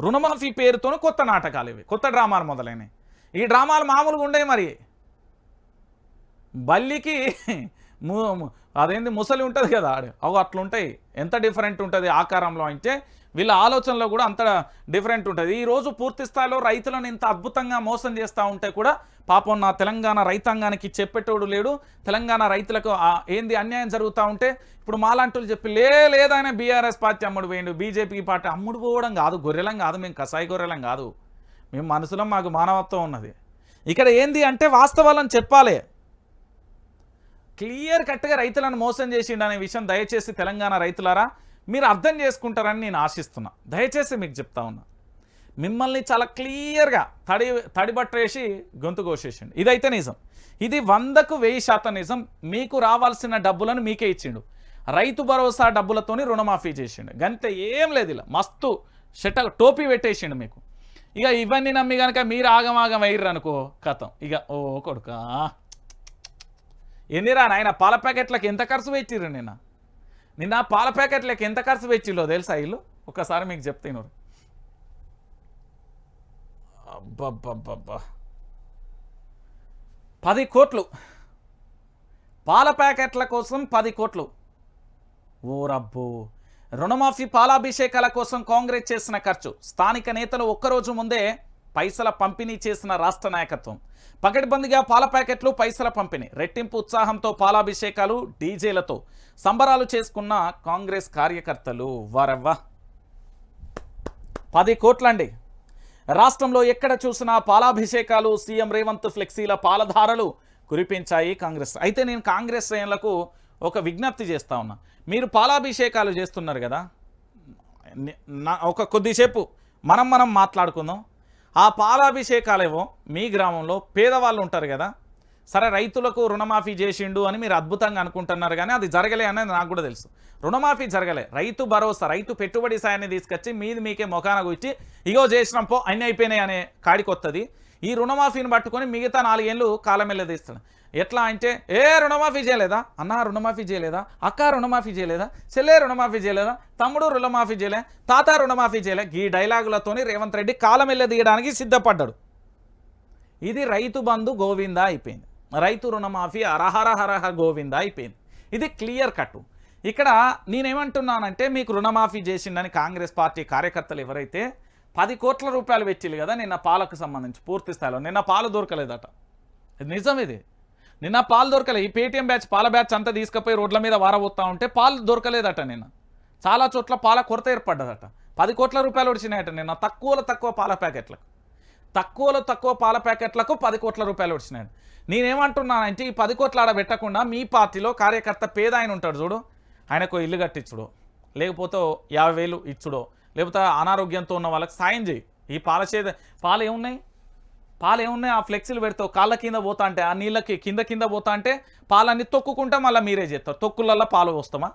A: రుణమాఫీ పేరుతో కొత్త నాటకాలు ఇవి, కొత్త డ్రామాలు మొదలైనవి. ఈ డ్రామాలు మామూలుగా ఉండేవి. మరి బల్లికి అదేంది ముసలి ఉంటుంది కదా, అవి అట్లుంటాయి. ఎంత డిఫరెంట్ ఉంటుంది ఆకారంలో అంటే వీళ్ళ ఆలోచనలో కూడా అంత డిఫరెంట్ ఉంటుంది. ఈరోజు పూర్తి స్థాయిలో రైతులను ఇంత అద్భుతంగా మోసం చేస్తూ ఉంటే కూడా పాపం నా తెలంగాణ రైతాంగానికి చెప్పేటోడు లేడు. తెలంగాణ రైతులకు ఏంది అన్యాయం జరుగుతూ ఉంటే ఇప్పుడు మాలాంటి చెప్పి లేదాయన బీఆర్ఎస్ పార్టీ అమ్ముడు పోయిండు, బీజేపీ పార్టీ అమ్ముడు పోవడం కాదు, గొర్రెలం కాదు, మేము కసాయి గొర్రెలం కాదు, మేము మనసులో మాకు మానవత్వం ఉన్నది. ఇక్కడ ఏంది అంటే వాస్తవాలను చెప్పాలి. క్లియర్ కట్గా రైతులను మోసం చేసిండు అనే విషయం దయచేసి తెలంగాణ రైతులారా మీరు అర్థం చేసుకుంటారని నేను ఆశిస్తున్నా. దయచేసి మీకు చెప్తా ఉన్నా, మిమ్మల్ని చాలా క్లియర్గా తడిబట్టేసి గొంతు కోసేసిండు. ఇదైతే నిజం, ఇది 100కు 1000% నిజం. మీకు రావాల్సిన డబ్బులను మీకే ఇచ్చిండు. రైతు భరోసా డబ్బులతోని రుణమాఫీ చేసిండు, గంతే, ఏం లేదు. ఇలా మస్తు టోపీ పెట్టేసిండు మీకు. ఇక ఇవన్నీ నమ్మి కనుక మీరు ఆగమాగం అయ్యారు అనుకో కథం. ఇక ఓ కొడుకా ఎన్నిరా నాయన, పాల ప్యాకెట్లకు ఎంత ఖర్చు పెట్టిర్రు నిన్న పాల ప్యాకెట్లకు ఎంత ఖర్చు పెట్టిలో తెలుసా వీళ్ళు? ఒక్కసారి మీకు చెప్తాను. అబ్బబ్బబ్బబ్బా 10 కోట్లు పాల ప్యాకెట్ల కోసం, 10 కోట్లు. ఓ రబ్బో. రుణమాఫీ పాలాభిషేకాల కోసం కాంగ్రెస్ చేసిన ఖర్చు, స్థానిక నేతలు ఒక్కరోజు ముందే పైసల పంపిణీ చేసిన రాష్ట్ర నాయకత్వం, పకడ్బందీగా పాల ప్యాకెట్లు, పైసల పంపిణీ, రెట్టింపు ఉత్సాహంతో పాలాభిషేకాలు, డీజేలతో సంబరాలు చేసుకున్న కాంగ్రెస్ కార్యకర్తలు. వారవ్వ 10 కోట్లండి. రాష్ట్రంలో ఎక్కడ చూసినా పాలాభిషేకాలు, సీఎం రేవంత్ ఫ్లెక్సీల పాలధారలు కురిపించాయి కాంగ్రెస్. అయితే నేను కాంగ్రెస్ శ్రేణులకు ఒక విజ్ఞప్తి చేస్తా ఉన్నా. మీరు పాలాభిషేకాలు చేస్తున్నారు కదా, ఒక కొద్దిసేపు మనం మాట్లాడుకుందాం. ఆ పాలాభిషేకాలేవో మీ గ్రామంలో పేదవాళ్ళు ఉంటారు కదా, సరే రైతులకు రుణమాఫీ చేసిండు అని మీరు అద్భుతంగా అనుకుంటున్నారు, కానీ అది జరగలే అనేది నాకు కూడా తెలుసు. రుణమాఫీ జరగలే, రైతు భరోసా, రైతు పెట్టుబడి సాయాన్ని తీసుకొచ్చి మీకే మొఖాన కూర్చి ఇగో చేసినాం పో అన్నీ అయిపోయినాయి అనే కాడికొత్తది. ఈ రుణమాఫీని పట్టుకొని మిగతా 4 ఏళ్ళు కాలమెల్లదీస్తాడు. ఎట్లా అంటే రుణమాఫీ చేయలేదా అన్న, రుణమాఫీ చేయలేదా అక్క, రుణమాఫీ చేయలేదా చెల్లె, రుణమాఫీ చేయలేదా తమ్ముడు, రుణమాఫీ చేయలే తాత, రుణమాఫీ చేయలే. ఈ డైలాగులతోని రేవంత్ రెడ్డి కాలమెల్లదీయడానికి సిద్ధపడ్డాడు. ఇది రైతు బంధు గోవిందా అయిపోయింది, రైతు రుణమాఫీ హరహర గోవిందా అయిపోయింది. ఇది క్లియర్ కట్టు. ఇక్కడ నేనేమంటున్నానంటే మీకు రుణమాఫీ చేసిండని కాంగ్రెస్ పార్టీ కార్యకర్తలు ఎవరైతే 10 కోట్ల రూపాయలు పెట్టిల్లు కదా నిన్న పాలకు సంబంధించి పూర్తి స్థాయిలో, నిన్న పాలు దొరకలేదట. నిజం ఇది, నిన్న పాలు దొరకలేదు. ఈ పేటీఎం బ్యాచ్ పాల బ్యాచ్ అంతా తీసుకుపోయి రోడ్ల మీద వారబోతా ఉంటే పాలు దొరకలేదట. నిన్న చాలా చోట్ల పాల కొరత ఏర్పడ్డదట. 10 కోట్ల రూపాయలు వచ్చినాయట నిన్న తక్కువ పాల ప్యాకెట్లకు, తక్కువ పాల ప్యాకెట్లకు 10 కోట్ల రూపాయలు వచ్చినాయి. నేనేమంటున్నానంటే ఈ 10 కోట్ల ఆడ పెట్టకుండా మీ పార్టీలో కార్యకర్త పేద ఆయన ఉంటాడు చూడు, ఆయనకు ఇల్లు కట్టించుడో, లేకపోతే 50,000 ఇచ్చుడో, లేకపోతే అనారోగ్యంతో ఉన్న వాళ్ళకి సాయం చేయి. ఈ పాలు ఏమున్నాయి ఆ ఫ్లెక్సీలు పెడతావు, కాళ్ళ కింద పోతా అంటే ఆ నీళ్ళకి కింద పోతా అంటే పాలన్నీ తొక్కుకుంటా మళ్ళీ మీరే చేస్తారు. తొక్కులల్లో పాలు వస్తామా?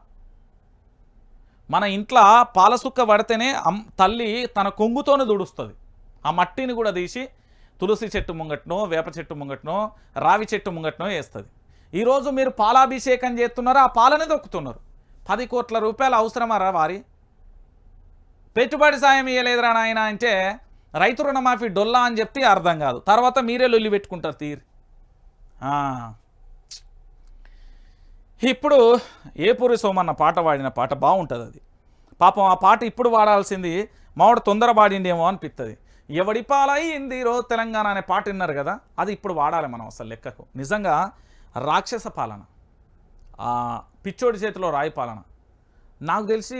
A: మన ఇంట్లో పాల సుక్క పడితేనే తల్లి తన కొంగుతోనే దుడుస్తుంది. ఆ మట్టిని కూడా తీసి తులసి చెట్టు ముంగట్నో, వేప చెట్టు ముంగట్నో, రావి చెట్టు ముంగట్నో వేస్తుంది. ఈరోజు మీరు పాలాభిషేకం చేస్తున్నారు, ఆ పాలనే దొక్కుతున్నారు. 10 కోట్ల రూపాయలు అవసరమారా వారి? పెట్టుబడి సాయం ఇవ్వలేదురా నాయన అంటే రైతు రుణమాఫీ డొల్లా అని చెప్తే అర్థం కాదు. తర్వాత మీరే లొల్లి పెట్టుకుంటారు తీరు. ఇప్పుడు ఏపూరి సోమన్న పాట పాడిన పాట బాగుంటుంది. అది పాపం ఆ పాట ఇప్పుడు వాడాల్సింది మావాడు తొందర పాడిండేమో అనిపిస్తుంది. ఎవడి పాలయ్యింది రో తెలంగాణ అనే పాట విన్నారు కదా, అది ఇప్పుడు వాడాలి మనం అసలు లెక్కకు. నిజంగా రాక్షస పాలన, పిచ్చోడి చేతిలో రాయి పాలన. నాకు తెలిసి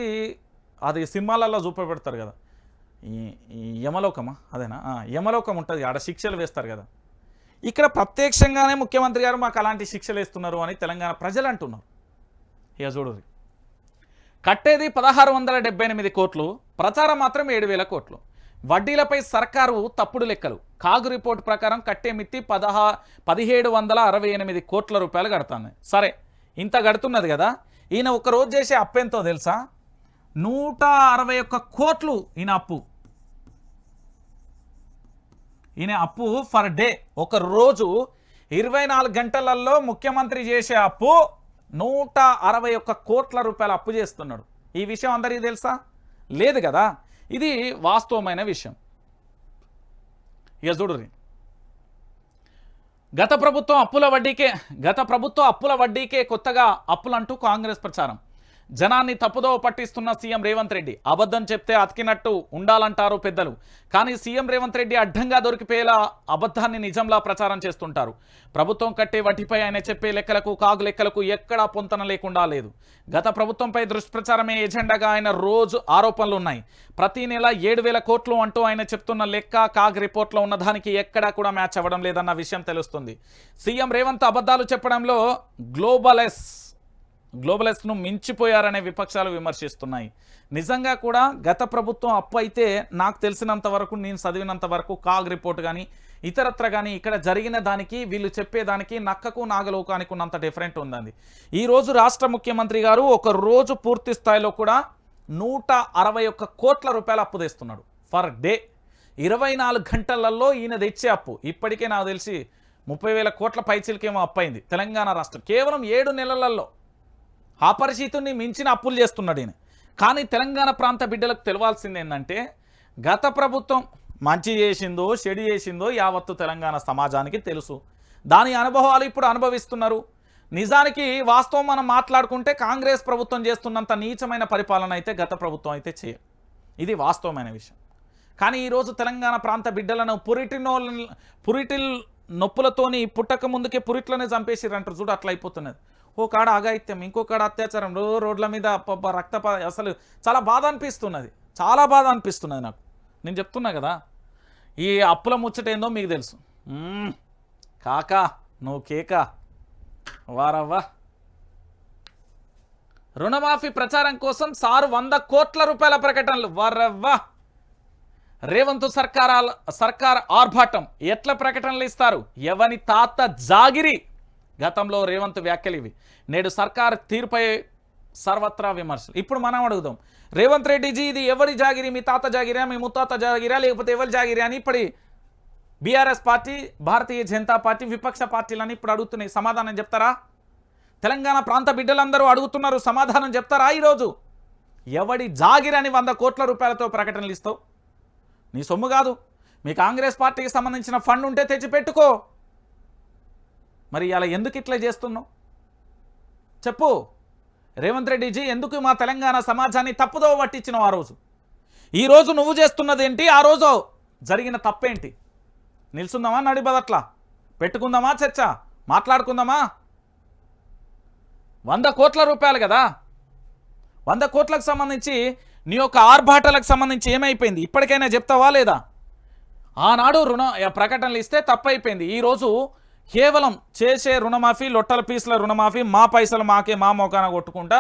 A: అది సినిమాలలో చూపెడతారు కదా, ఈ యమలోకమా అదేనా, యమలోకం ఉంటుంది, ఆడ శిక్షలు వేస్తారు కదా. ఇక్కడ ప్రత్యక్షంగానే ముఖ్యమంత్రి గారు మాకు అలాంటి శిక్షలు వేస్తున్నారు అని తెలంగాణ ప్రజలు అంటున్నారు. ఇక చూడుర్రి, కట్టేది 1678 కోట్లు, ప్రచారం మాత్రం 7000 కోట్లు. వడ్డీలపై సర్కారు తప్పుడు లెక్కలు. కాగు రిపోర్ట్ ప్రకారం కట్టే మిత్తి 1768 కోట్ల రూపాయలు కడుతుంది. సరే, ఇంత కడుతున్నది కదా, ఈయన ఒక రోజు చేసే అప్పు ఎంతో తెలుసా? 161 కోట్లు ఈయన అప్పు. ఈయన అప్పు ఫర్ డే, ఒక రోజు 24 గంటలలో ముఖ్యమంత్రి చేసే అప్పు 161 కోట్ల రూపాయల అప్పు చేస్తున్నాడు. ఈ విషయం అందరికీ తెలుసా? లేదు కదా. ఇది వాస్తవమైన విషయం. ఇక చూడుర్రి, గత ప్రభుత్వం అప్పుల వడ్డీకే కొత్తగా అప్పులంటూ కాంగ్రెస్ ప్రచారం. జనాన్ని తప్పుదోవ పట్టిస్తున్న సీఎం రేవంత్ రెడ్డి. అబద్ధం చెప్తే అతికినట్టు ఉండాలంటారు పెద్దలు. కానీ సీఎం రేవంత్ రెడ్డి అడ్డంగా దొరికిపోయేలా అబద్ధాన్ని నిజంలా ప్రచారం చేస్తుంటారు. ప్రభుత్వం కట్టే వడ్డీపై ఆయన చెప్పే లెక్కలకు కాగు లెక్కలకు ఎక్కడా పొంతన లేకుండా లేదు. గత ప్రభుత్వంపై దుష్ప్రచారమే ఎజెండాగా ఆయన రోజు ఆరోపణలు ఉన్నాయి. ప్రతి నెల 7000 కోట్లు అంటూ ఆయన చెప్తున్న లెక్క కాగ్ రిపోర్ట్లో ఉన్నదానికి ఎక్కడా కూడా మ్యాచ్ అవ్వడం లేదన్న విషయం తెలుస్తుంది. సీఎం రేవంత్ అబద్ధాలు చెప్పడంలో గ్లోబలెస్ను మించిపోయారనే విపక్షాలు విమర్శిస్తున్నాయి. నిజంగా కూడా గత ప్రభుత్వం అప్పు అయితే నాకు తెలిసినంత వరకు, నేను చదివినంత వరకు కాగ్ రిపోర్ట్ కానీ ఇతరత్ర కానీ ఇక్కడ జరిగిన దానికి వీళ్ళు చెప్పేదానికి నక్కకు నాగలోకానికి ఉన్నంత డిఫరెంట్ ఉందండి. ఈరోజు రాష్ట్ర ముఖ్యమంత్రి గారు ఒక రోజు పూర్తి స్థాయిలో కూడా 161 కోట్ల రూపాయలు అప్పు తెస్తున్నాడు ఫర్ డే. 24 గంటలలో ఈయన తెచ్చే అప్పు ఇప్పటికే నాకు తెలిసి 30,000 కోట్ల పైచిలకేమో అప్పు అయింది తెలంగాణ రాష్ట్రం కేవలం 7 నెలలలో. అపరిచితుని మించిన అప్పులు చేస్తున్నాడు ఈయన. కానీ తెలంగాణ ప్రాంత బిడ్డలకు తెలవాల్సింది ఏంటంటే, గత ప్రభుత్వం మంచి చేసిందో చెడు చేసిందో యావత్తు తెలంగాణ సమాజానికి తెలుసు. దాని అనుభవాలు ఇప్పుడు అనుభవిస్తున్నారు. నిజానికి వాస్తవం మనం మాట్లాడుకుంటే కాంగ్రెస్ ప్రభుత్వం చేస్తున్నంత నీచమైన పరిపాలన అయితే గత ప్రభుత్వం అయితే చేయదు. ఇది వాస్తవమైన విషయం. కానీ ఈరోజు తెలంగాణ ప్రాంత బిడ్డలను పురిటిల్ నొప్పులతోని పుట్టక ముందుకే పురిట్లోనే చంపేసిరంటారు చూడు, అట్లా అయిపోతున్నది. ఓ కాడ అఘాయిత్యం, ఇంకో కాడ అత్యాచారం, రోడ్ల మీద అసలు చాలా బాధ అనిపిస్తున్నది, చాలా బాధ అనిపిస్తున్నది నాకు. నేను చెప్తున్నా కదా, ఈ అప్పుల ముచ్చట ఏందో మీకు తెలుసు. కాకా నువ్వు కేకా వారవ్వా. రుణమాఫీ ప్రచారం కోసం సారు 100 కోట్ల రూపాయల ప్రకటనలు. వారవ్వా. రేవంత్ సర్కార్ ఆర్భాటం. ఎట్లా ప్రకటనలు ఇస్తారు? ఎవని తాత జాగిరి. గతంలో రేవంత్ వ్యాఖ్యలు ఇవి. నేడు సర్కార్ తీరుపై సర్వత్రా విమర్శలు. ఇప్పుడు మనం అడుగుదాం, రేవంత్ రెడ్డిజీ ఇది ఎవరి జాగిరి? మీ తాత జాగిరా, మీ ముత్తాత జాగిరా, లేకపోతే ఎవరి జాగిరి అని ఇప్పుడు BRS party, Bharatiya Janata party, విపక్ష పార్టీలని ఇప్పుడు అడుగుతున్నాయి. సమాధానం చెప్తారా? తెలంగాణ ప్రాంత బిడ్డలందరూ అడుగుతున్నారు, సమాధానం చెప్తారా? ఈరోజు ఎవడి జాగిరని 100 కోట్ల రూపాయలతో ప్రకటనలు ఇస్తావు? నీ సొమ్ము కాదు, మీ కాంగ్రెస్ పార్టీకి సంబంధించిన ఫండ్ ఉంటే తెచ్చిపెట్టుకో. మరి అలా ఎందుకు ఇట్లా చేస్తున్నావు చెప్పు. రేవంత్ రెడ్డిజీ ఎందుకు మా తెలంగాణ సమాజాన్ని తప్పుదో పట్టించినావు? ఆ రోజు ఈరోజు నువ్వు చేస్తున్నది ఏంటి? ఆ రోజు జరిగిన తప్పేంటి? నిల్చుందామా నడిబదట్లా? పెట్టుకుందామా చర్చ? మాట్లాడుకుందామా? 100 కోట్ల రూపాయలు కదా. 100 కోట్లకు సంబంధించి నీ యొక్క ఆర్భాటాలకు సంబంధించి ఏమైపోయింది? ఇప్పటికైనా చెప్తావా లేదా? ఆనాడు ప్రకటనలు ఇస్తే తప్పైపోయింది. ఈరోజు కేవలం చేసే రుణమాఫీ, లొట్టల పీసుల రుణమాఫీ, మా పైసలు మాకే, మా మొఖాన కొట్టుకుంటా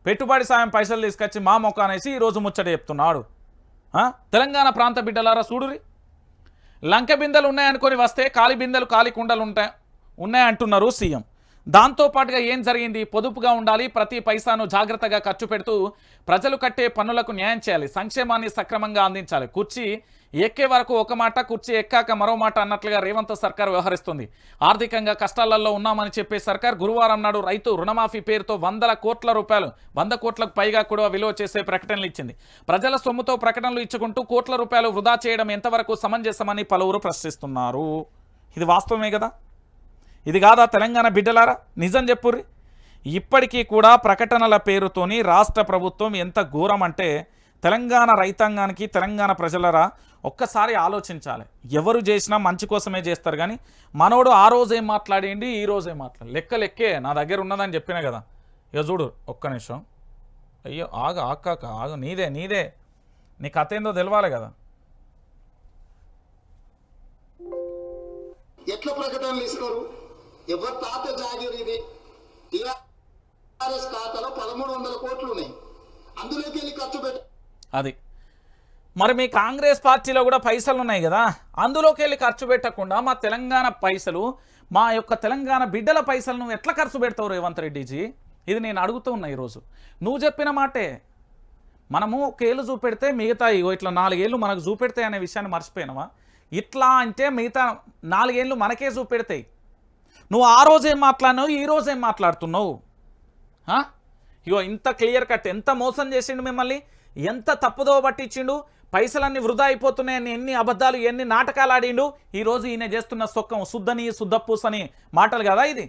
A: పెట్టుబడి సాయం పైసలు తీసుకొచ్చి మా మొఖానేసి ఈరోజు ముచ్చట చెప్తున్నాడు. తెలంగాణ ప్రాంత బిడ్డలారా చూడురి, లంక బిందెలు ఉన్నాయనుకొని వస్తే ఖాళీ బిందెలు ఖాళీ కుండలు ఉన్నాయంటున్నారు సీఎం. దాంతోపాటుగా ఏం జరిగింది? పొదుపుగా ఉండాలి, ప్రతి పైసాను జాగ్రత్తగా ఖర్చు పెడుతూ ప్రజలు కట్టే పన్నులకు న్యాయం చేయాలి, సంక్షేమాన్ని సక్రమంగా అందించాలి. కుర్చీ ఎక్కే వరకు ఒక మాట, కుర్చీ ఎక్కాక మరో మాట అన్నట్లుగా రేవంత్ సర్కార్ వ్యవహరిస్తుంది. ఆర్థికంగా కష్టాలలో ఉన్నామని చెప్పే సర్కార్ గురువారం నాడు రైతు రుణమాఫీ పేరుతో 100 కోట్ల రూపాయలు, 100 కోట్లకు పైగా కూడా విలువ చేసే ప్రకటనలు ఇచ్చింది. ప్రజల సొమ్ముతో ప్రకటనలు ఇచ్చుకుంటూ కోట్ల రూపాయలు వృధా చేయడం ఎంతవరకు సమంజసమని పలువురు ప్రశ్నిస్తున్నారు. ఇది వాస్తవమే కదా? ఇది కాదా తెలంగాణ బిడ్డలారా? నిజం చెప్పుర్రి. ఇప్పటికీ కూడా ప్రకటనల పేరుతోని రాష్ట్ర ప్రభుత్వం ఎంత ఘోరం అంటే, తెలంగాణ రైతాంగానికి, తెలంగాణ ప్రజలరా ఒక్కసారి ఆలోచించాలి. ఎవరు చేసినా మంచి కోసమే చేస్తారు, కానీ మనోడు ఆ రోజు ఏం మాట్లాడిండి, ఈ రోజు ఏం మాట్లాడి లెక్కే నా దగ్గర ఉన్నదని చెప్పినా కదా. ఇక చూడు ఒక్క నిమిషం. అయ్యో ఆగు నీదే నీ కథ ఏందో తెలవాలి కదా.
B: ఎట్లా ప్రకటనలు ఇస్తారు? ఎవరి తాత జాగీర్ ఇది? టిఆర్ఎస్ ఖాతాలో 1300 కోట్లు ఉన్నాయి, అందులోకి వెళ్ళి ఖర్చు పెట్టి
A: అది. మరి మీ కాంగ్రెస్ పార్టీలో కూడా పైసలు ఉన్నాయి కదా, అందులోకి వెళ్ళి ఖర్చు పెట్టకుండా మా తెలంగాణ పైసలు, మా యొక్క తెలంగాణ బిడ్డల పైసలు నువ్వు ఎట్లా ఖర్చు పెడతావు రేవంత్ రెడ్డిజీ? ఇది నేను అడుగుతూ ఉన్నా ఈరోజు. నువ్వు చెప్పిన మాటే. మనము కేళ్ళు చూపెడితే మిగతా ఇట్లా 4 ఏళ్ళు మనకు చూపెడతాయి అనే విషయాన్ని మర్చిపోయినావా? ఇట్లా అంటే మిగతా 4 ఏళ్ళు మనకే చూపెడతాయి. నువ్వు ఆ రోజేం మాట్లాడినావు, ఈ రోజేం మాట్లాడుతున్నావు? ఇగో ఇంత క్లియర్ కట్. ఎంత మోసం చేసిండు మిమ్మల్ని, ఎంత తప్పుదో పట్టించిండు, పైసలన్నీ వృధా అయిపోతున్నాయని ఎన్ని అబద్ధాలు ఎన్ని నాటకాలు ఆడిండు. ఈరోజు ఈయన చేస్తున్న సొక్కం శుద్ధని శుద్ధపూసని మాటలు కదా, ఇది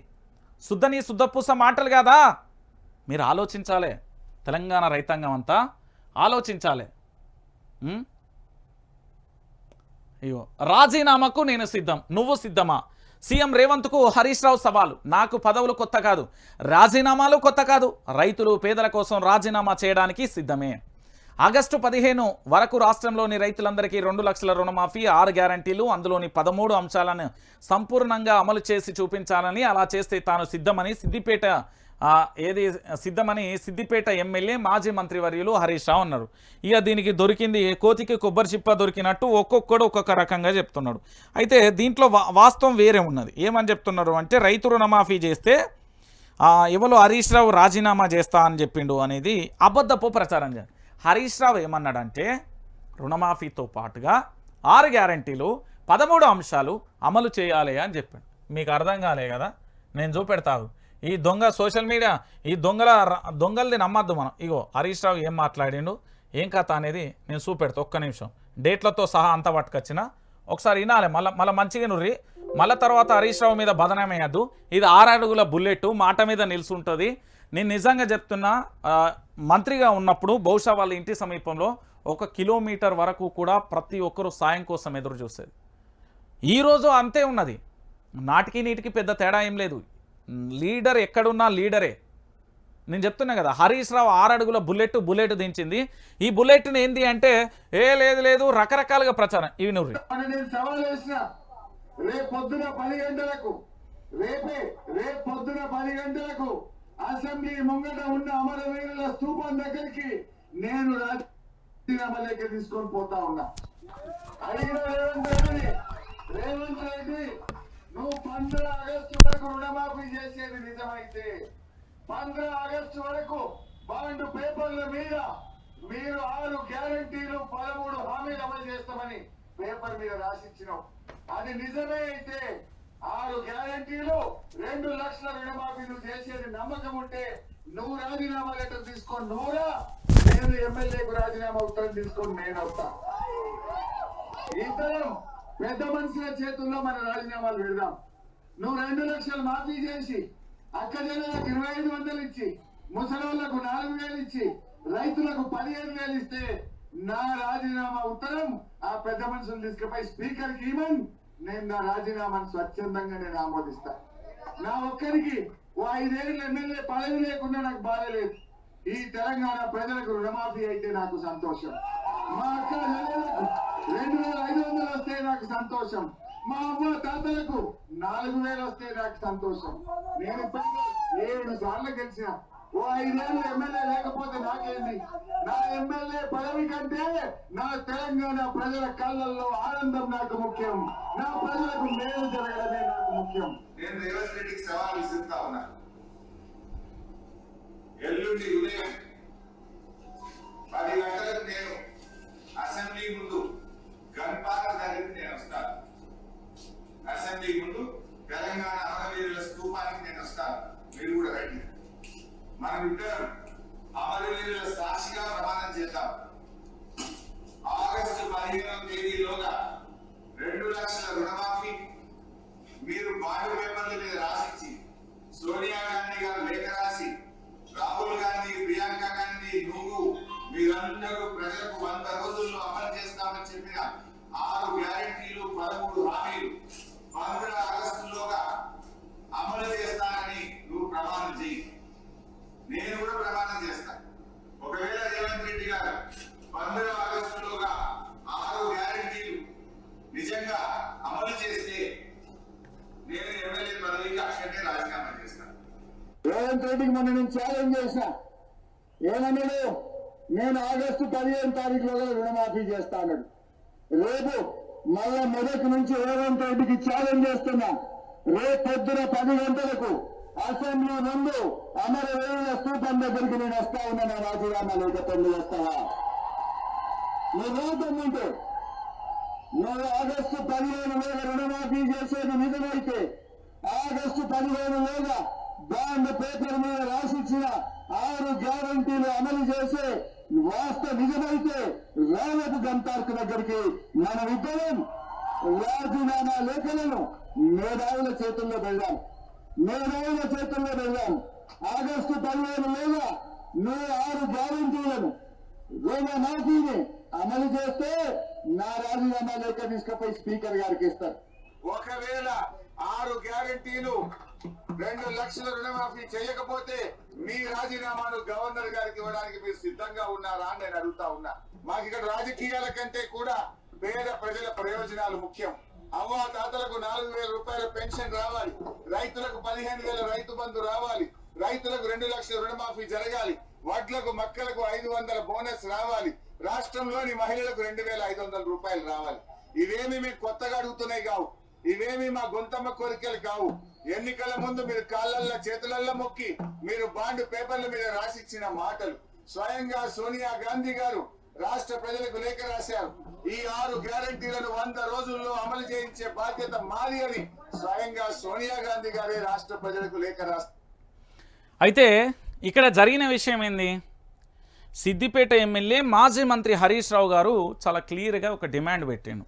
A: శుద్ధని శుద్ధపూస మాటలు కదా. మీరు ఆలోచించాలి, తెలంగాణ రైతాంగం అంతా ఆలోచించాలి. అయ్యో రాజీనామాకు నేను సిద్ధం, నువ్వు సిద్ధమా? సీఎం రేవంత్కు హరీష్ రావు సవాలు. నాకు పదవులు కొత్త కాదు, రాజీనామాలు కొత్త కాదు, రైతులు పేదల కోసం రాజీనామా చేయడానికి సిద్ధమే. ఆగస్టు 15 వరకు రాష్ట్రంలోని రైతులందరికీ 2 లక్షల రుణమాఫీ, 6 గ్యారంటీలు, అందులోని 13 అంశాలను సంపూర్ణంగా అమలు చేసి చూపించాలని, అలా చేస్తే తాను సిద్ధమని సిద్దిపేట ఎమ్మెల్యే మాజీ మంత్రివర్యులు హరీష్ రావు అన్నారు. ఇక దీనికి దొరికింది కోతికి కొబ్బరి చిప్ప దొరికినట్టు ఒక్కొక్కడు ఒక్కొక్క రకంగా చెప్తున్నాడు. అయితే దీంట్లో వాస్తవం వేరే ఉన్నది. ఏమని చెప్తున్నారు అంటే, రైతు రుణమాఫీ చేస్తే ఎవరు హరీష్ రావు రాజీనామా చేస్తా అని చెప్పిండు అనేది అబద్ధపు ప్రచారం చేయాలి. హరీష్ రావు ఏమన్నాడంటే, రుణమాఫీతో పాటుగా 6 గ్యారంటీలు 13 అంశాలు అమలు చేయాలి అని చెప్పాడు. మీకు అర్థం కాలే కదా, నేను చూపెడతాను. ఈ దొంగ సోషల్ మీడియా, ఈ దొంగలది నమ్మద్దు మనం. ఇగో హరీష్ రావు ఏం మాట్లాడిండు, ఏం కథ అనేది నేను చూపెడతా. ఒక్క నిమిషం, డేట్లతో సహా అంతా పట్టుకొచ్చిన ఒకసారి వినాలి. మళ్ళీ మంచిగా నుర్రి, మళ్ళీ తర్వాత హరీష్ రావు మీద బదనామయ్యద్దు. ఇది 6 అడుగుల బుల్లెట్, మాట మీద నిలుచుంటుంది. నేను నిజంగా చెప్తున్నా, మంత్రిగా ఉన్నప్పుడు బహుశా వాళ్ళ ఇంటి సమీపంలో 1 కిలోమీటర్ వరకు కూడా ప్రతి ఒక్కరూ సాయం కోసం ఎదురు చూసేది. ఈరోజు అంతే ఉన్నది, నాటికి నీటికి పెద్ద తేడా ఏం లేదు. లీడర్ ఎక్కడున్నా లీడరే. నేను చెప్తున్నా కదా, హరీష్ రావు 6 అడుగుల బుల్లెట్ దించింది. ఈ బుల్లెట్ని ఏంది అంటే, లేదు రకరకాలుగా ప్రచారం. ఇవి నువ్వు
C: రేపొద్దున 10 గంటలకు అసెంబ్లీ ముంగట ఉన్న అమరవీరుల స్తూపం దగ్గరికి నేను రాజీనామా లేఖ తీసుకొని పోతా ఉన్నా. అడిగిన రేవంత్ రెడ్డి నువ్వు 15 ఆగస్టు వరకు రుణమాఫీ చేసేది నిజమైతే 15 ఆగస్టు వరకు బాండ్ పేపర్ల మీద మీరు 6 గ్యారంటీలు 13 హామీలు అమలు చేస్తామని పేపర్ మీద రాసిచ్చినావు. అది నిజమే అయితే 6 గ్యారంటీలు 2 లక్షల రుణమాఫీ నువ్వు చేసేది నమ్మకం ఉంటే నువ్వు రాజీనామా లెటర్ తీసుకొని నువ్వురా, నేను ఎమ్మెల్యేకు రాజీనామా ఉత్తరం తీసుకొని నేను వస్తా. ఇద్దరం పెద్ద మనుషుల చేతుల్లో మన రాజీనామాలు పెడదాం. నువ్వు 2 లక్షలు మాఫీ చేసి అక్కజనులకు 2500 ఇచ్చి, ముసలోళ్లకు 4000 ఇచ్చి, రైతులకు 15,000 ఇస్తే నా రాజీనామా ఉత్తరం ఆ పెద్ద మనుషులు తీసుకుపోయి స్పీకర్కి ఇవ్వను. నేను నా రాజీనామాను స్వచ్ఛందంగా నేను ఆమోదిస్తా. నా ఒక్కరికి 5 ఏళ్ళు ఎమ్మెల్యే పదవి లేకుండా నాకు బాధ లేదు. ఈ తెలంగాణ ప్రజలకు రుణమాఫీ అయితే నాకు సంతోషం. మా అక్క చెల్లెలకు 2500 వస్తే నాకు సంతోషం. మా అమ్మ తాతలకు 4000 వస్తే నాకు సంతోషం. నేను 7 సార్లు గెలిచిన. 5 ఏళ్ళు ఎమ్మెల్యే లేకపోతే నాకేంది? నా ఎమ్మెల్యే పదవి కంటే నా తెలంగాణ ప్రజల కళ్ళల్లో ఆనందం నాకు ముఖ్యం. నా ప్రజలకు మేలు జరగడమే నాకు ముఖ్యం.
D: నేను రేవంత్ రెడ్డికి సవాల్ విసురుతా ఉన్నా. ఎల్లుండి ఉదయం 10 గంటలకు నేను అసెంబ్లీ ముందు గన్పాల దగ్గరికి నేను వస్తాను. అసెంబ్లీ ముందు తెలంగాణ అమరవీరుల స్తూపానికి నేను వస్తాను. మీరు కూడా రండి. మనం ఇద్దరం అమరవీరుల సాక్షిగా ప్రమాణం చేద్దాం. ఆగస్టు 15వ తేదీలోగా 2 లక్షల రుణమాఫీ మీరు బాండ్ పేపర్ల మీద రాసిచ్చి, సోనియా గాంధీ గారు లేఖ రాసి, రాహుల్ గాంధీ, ప్రియాంక గాంధీ, నువ్వు మీరందరూ ప్రజలకు 100 రోజుల్లో అమలు చేస్తామని చెప్పిన అమలు చేస్తే నేను ఎమ్మెల్యే పదవికి అక్షరే రాజీనామా చేస్తాను.
C: రేవంత్ రెడ్డికి మొన్న నేను ఛాలెంజ్ చేసిన, ఏమన్నాడు? నేను ఆగస్టు 15 తారీఖులో రుణమాఫీ చేస్తా అన్నాడు. రేపు మళ్ళా మొదటి నుంచి రేవంత్ రెడ్డికి ఛాలెంజ్ చేస్తున్నా, రేపు పొద్దున 10 గంటలకు అసెంబ్లీ ముందు అమరవీరుల స్తూపం దగ్గరికి నేను వస్తా ఉన్నా. నా రాజీనామా లేకపోతే వస్తావా? నువ్వు నువ్వు ఆగస్టు 15 రుణమాఫీ చేసేది నిజమైతే, ఆగస్టు 15 బాండ్ పేపర్ మీద రాసిచ్చిన 6 గ్యారంటీలు అమలు చేసే వాస్తవ నిజమైతే రేపు గంటార్కు దగ్గరికి మనమిద్దరం రాజీనామా లేఖలను మేధావుల చేతుల్లో పెడదాం. ఆగస్టు 15 నువ్వు 6 గ్యారంటీలను రుణమాఫీని అమలు చేస్తే నా రాజీనామా లేఖ తీసుకుపోయి స్పీకర్ గారికి ఇస్తారు.
D: ఒకవేళ 6 గ్యారంటీలు 2 లక్షల రుణమాఫీ చేయకపోతే మీ రాజీనామాను గవర్నర్ గారికి ఇవ్వడానికి మీరు సిద్ధంగా ఉన్నారా అని నేను అడుగుతా ఉన్నా. మాకు ఇక్కడ రాజకీయాల కంటే కూడా పేద ప్రజల ప్రయోజనాలు ముఖ్యం. అవ్వా తాతలకు 4,000 రూపాయల పెన్షన్ రావాలి, రైతులకు 15,000 రైతు బంధు రావాలి, రైతులకు 2 లక్షల రుణమాఫీ జరగాలి, వడ్లకు మక్కలకు 500 బోనస్ రావాలి, రాష్ట్రంలోని మహిళలకు 2,500 రూపాయలు రావాలి. ఇవేమి మీకు కొత్తగా అడుగుతున్నాయి కావు, ఇవేమి మా గొంతమ్మ కోరికలు కావు. ఎన్నికల ముందు మీరు కాళ్ళల్లో చేతులల్లో మొక్కి మీరు బాండ్ పేపర్ల మీద రాసిచ్చిన మాటలు. స్వయంగా సోనియా గాంధీ గారు రాష్ట్ర ప్రజలకు లేఖ రాశారు. ఈ 6 గ్యారంటీలను 100 రోజుల్లో అమలు చేయించే బాధ్యత మాది అని స్వయంగా సోనియా గాంధీ గారే రాష్ట్ర ప్రజలకు లేఖ రాస్తారు.
A: అయితే ఇక్కడ జరిగిన విషయం ఏంది? సిద్దిపేట ఎమ్మెల్యే మాజీ మంత్రి హరీష్ రావు గారు చాలా క్లియర్గా ఒక డిమాండ్ పెట్టిండు.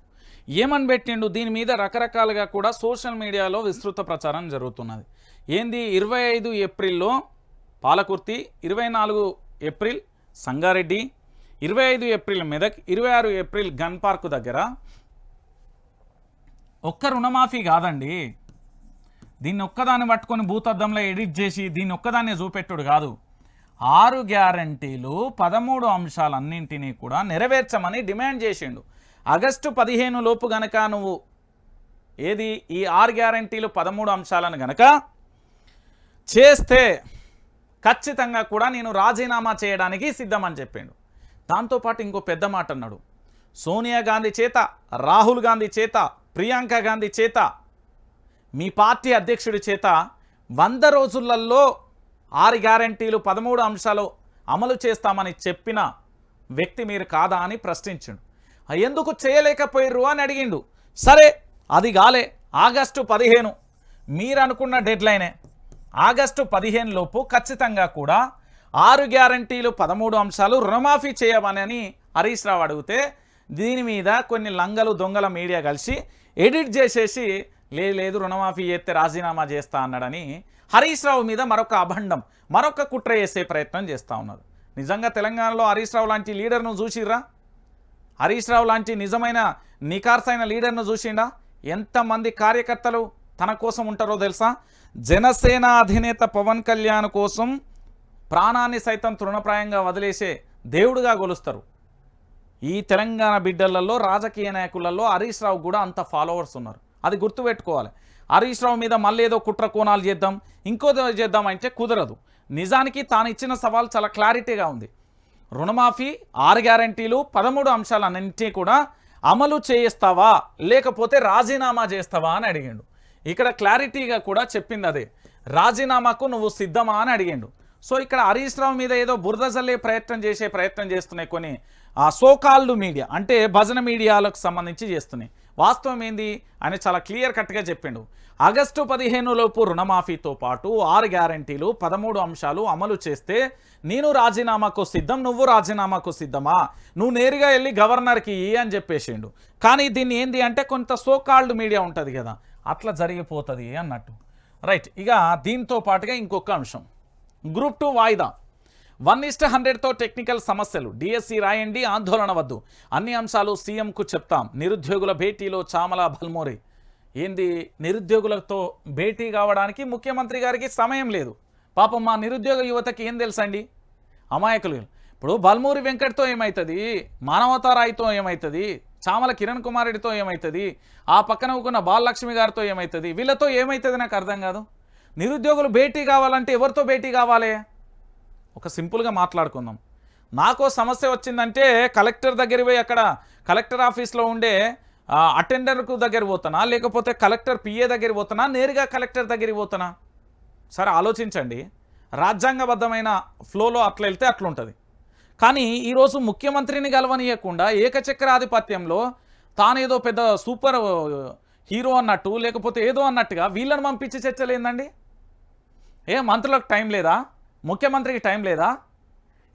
A: ఏమని పెట్టిండు? దీని మీద రకరకాలుగా కూడా సోషల్ మీడియాలో విస్తృత ప్రచారం జరుగుతున్నది. ఏంది? 25 ఏప్రిల్లో Palakurthi, 24 April Sangareddy, 25 April Medak, 26 April gun park దగ్గర ఒక్క రుణమాఫీ కాదండి. దీన్ని ఒక్కదాన్ని పట్టుకొని భూతద్దంలో ఎడిట్ చేసి దీన్ని ఒక్కదాన్నే చూపెట్టుడు కాదు. 6 గ్యారంటీలు 13 అంశాలన్నింటినీ కూడా నెరవేర్చమని డిమాండ్ చేసిండు. ఆగస్టు 15 లోపు గనక నువ్వు ఏది ఈ 6 గ్యారంటీలు 13 అంశాలను గనక చేస్తే ఖచ్చితంగా కూడా నేను రాజీనామా చేయడానికి సిద్ధమని చెప్పిండు. దాంతోపాటు ఇంకో పెద్ద మాట అన్నాడు. సోనియా గాంధీ చేత, రాహుల్ గాంధీ చేత, ప్రియాంక గాంధీ చేత, మీ పార్టీ అధ్యక్షుడి చేత 100 రోజులలో 6 గ్యారంటీలు 13 అంశాలు అమలు చేస్తామని చెప్పిన వ్యక్తి మీరు కాదా అని ప్రశ్నించిండు. ఎందుకు చేయలేకపోయారు అని అడిగిండు. సరే అది కాలే, ఆగస్టు 15 మీరు అనుకున్న డెడ్లైనే. ఆగస్టు 15 లోపు ఖచ్చితంగా కూడా 6 గ్యారంటీలు 13 అంశాలు రుణమాఫీ చేయమని హరీష్ రావు అడిగితే దీని మీద కొన్ని లంగలు దొంగల మీడియా కలిసి ఎడిట్ చేసేసి లేదు రుణమాఫీ చేస్తే రాజీనామా చేస్తా అన్నాడని హరీష్ రావు మీద మరొక అభండం, మరొక కుట్ర చేసే ప్రయత్నం చేస్తూ ఉన్నారు. నిజంగా తెలంగాణలో హరీష్ రావు లాంటి లీడర్ను చూసిర్రా? హరీష్ రావు లాంటి నిజమైన నికార్సైన లీడర్ను చూసిండా? ఎంతమంది కార్యకర్తలు తన కోసం ఉంటారో తెలుసా? జనసేన అధినేత పవన్ కళ్యాణ్ కోసం ప్రాణాన్ని సైతం తృణప్రాయంగా వదిలేసే దేవుడుగా కొలుస్తారు. ఈ తెలంగాణ బిడ్డలలో, రాజకీయ నాయకులలో హరీష్ రావు కూడా అంత ఫాలోవర్స్ ఉన్నారు. అది గుర్తుపెట్టుకోవాలి. హరీష్ రావు మీద మళ్ళీ ఏదో కుట్ర కోణాలు చేద్దాం, ఇంకోదో చేద్దాం అంటే కుదరదు. నిజానికి తాను ఇచ్చిన సవాల్ చాలా క్లారిటీగా ఉంది. రుణమాఫీ 6 గ్యారంటీలు 13 అంశాలన్నింటినీ కూడా అమలు చేయిస్తావా లేకపోతే రాజీనామా చేస్తావా అని అడిగిండు. ఇక్కడ క్లారిటీగా కూడా చెప్పింది అదే, రాజీనామాకు నువ్వు సిద్ధమా అని అడిగిండు. సో ఇక్కడ హరీష్ రావు మీద ఏదో బురద జల్లే ప్రయత్నం చేస్తున్నాయి కొన్ని సోకాల్డ్ మీడియా, అంటే భజన మీడియాలకు సంబంధించి చేస్తున్నాయి. వాస్తవం ఏంది అని చాలా క్లియర్ కట్గా చెప్పిండు. ఆగస్టు 15 లోపు రుణమాఫీతో పాటు 6 గ్యారంటీలు 13 అంశాలు అమలు చేస్తే నేను రాజీనామాకు సిద్ధం, నువ్వు రాజీనామాకు సిద్ధమా, నువ్వు నేరుగా వెళ్ళి గవర్నర్కి అని చెప్పేసిండు. కానీ దీన్ని ఏంది అంటే కొంత సోకాల్డ్ మీడియా ఉంటుంది కదా, అట్లా జరిగిపోతుంది అన్నట్టు. రైట్, ఇక దీంతో పాటుగా ఇంకొక అంశం, గ్రూప్ 2 వాయిదా 1:100తో టెక్నికల్ సమస్యలు, డిఎస్సి రాయండి, ఆందోళన వద్దు, అన్ని అంశాలు సీఎంకు చెప్తాం. నిరుద్యోగుల భేటీలో చామల భల్మోరి. ఏంది? నిరుద్యోగులతో భేటీ కావడానికి ముఖ్యమంత్రి గారికి సమయం లేదు. పాపం మా నిరుద్యోగ యువతకి ఏం తెలుసండి, అమాయకులు. ఇప్పుడు బల్మూరి వెంకట్తో ఏమవుతుంది, మానవతారాయ్తో ఏమవుతుంది, చామల కిరణ్ కుమార్ రెడ్డితో ఏమవుతుంది, ఆ పక్కన ఉన్న బాలలక్ష్మి గారితో ఏమవుతుంది, వీళ్ళతో ఏమవుతుంది నాకు అర్థం కాదు. నిరుద్యోగులు భేటీ కావాలంటే ఎవరితో భేటీ కావాలి? ఒక సింపుల్గా మాట్లాడుకుందాం. నాకో సమస్య వచ్చిందంటే కలెక్టర్ దగ్గర పోయి అక్కడ కలెక్టర్ ఆఫీస్లో ఉండే అటెండర్కు దగ్గర పోతానా, లేకపోతే కలెక్టర్ పిఏ దగ్గర పోతానా, నేరుగా కలెక్టర్ దగ్గరికి పోతానా? సరే ఆలోచించండి. రాజ్యాంగబద్ధమైన ఫ్లోలో అట్లా వెళ్తే అట్లుంటుంది. కానీ ఈరోజు ముఖ్యమంత్రిని గెలవనీయకుండా ఏకచక్రాధిపత్యంలో తానేదో పెద్ద సూపర్ హీరో అన్నట్టు, లేకపోతే ఏదో అన్నట్టుగా వీళ్ళని పంపించి చర్చలు ఏందండి? మంత్రులకు టైం లేదా? ముఖ్యమంత్రికి టైం లేదా?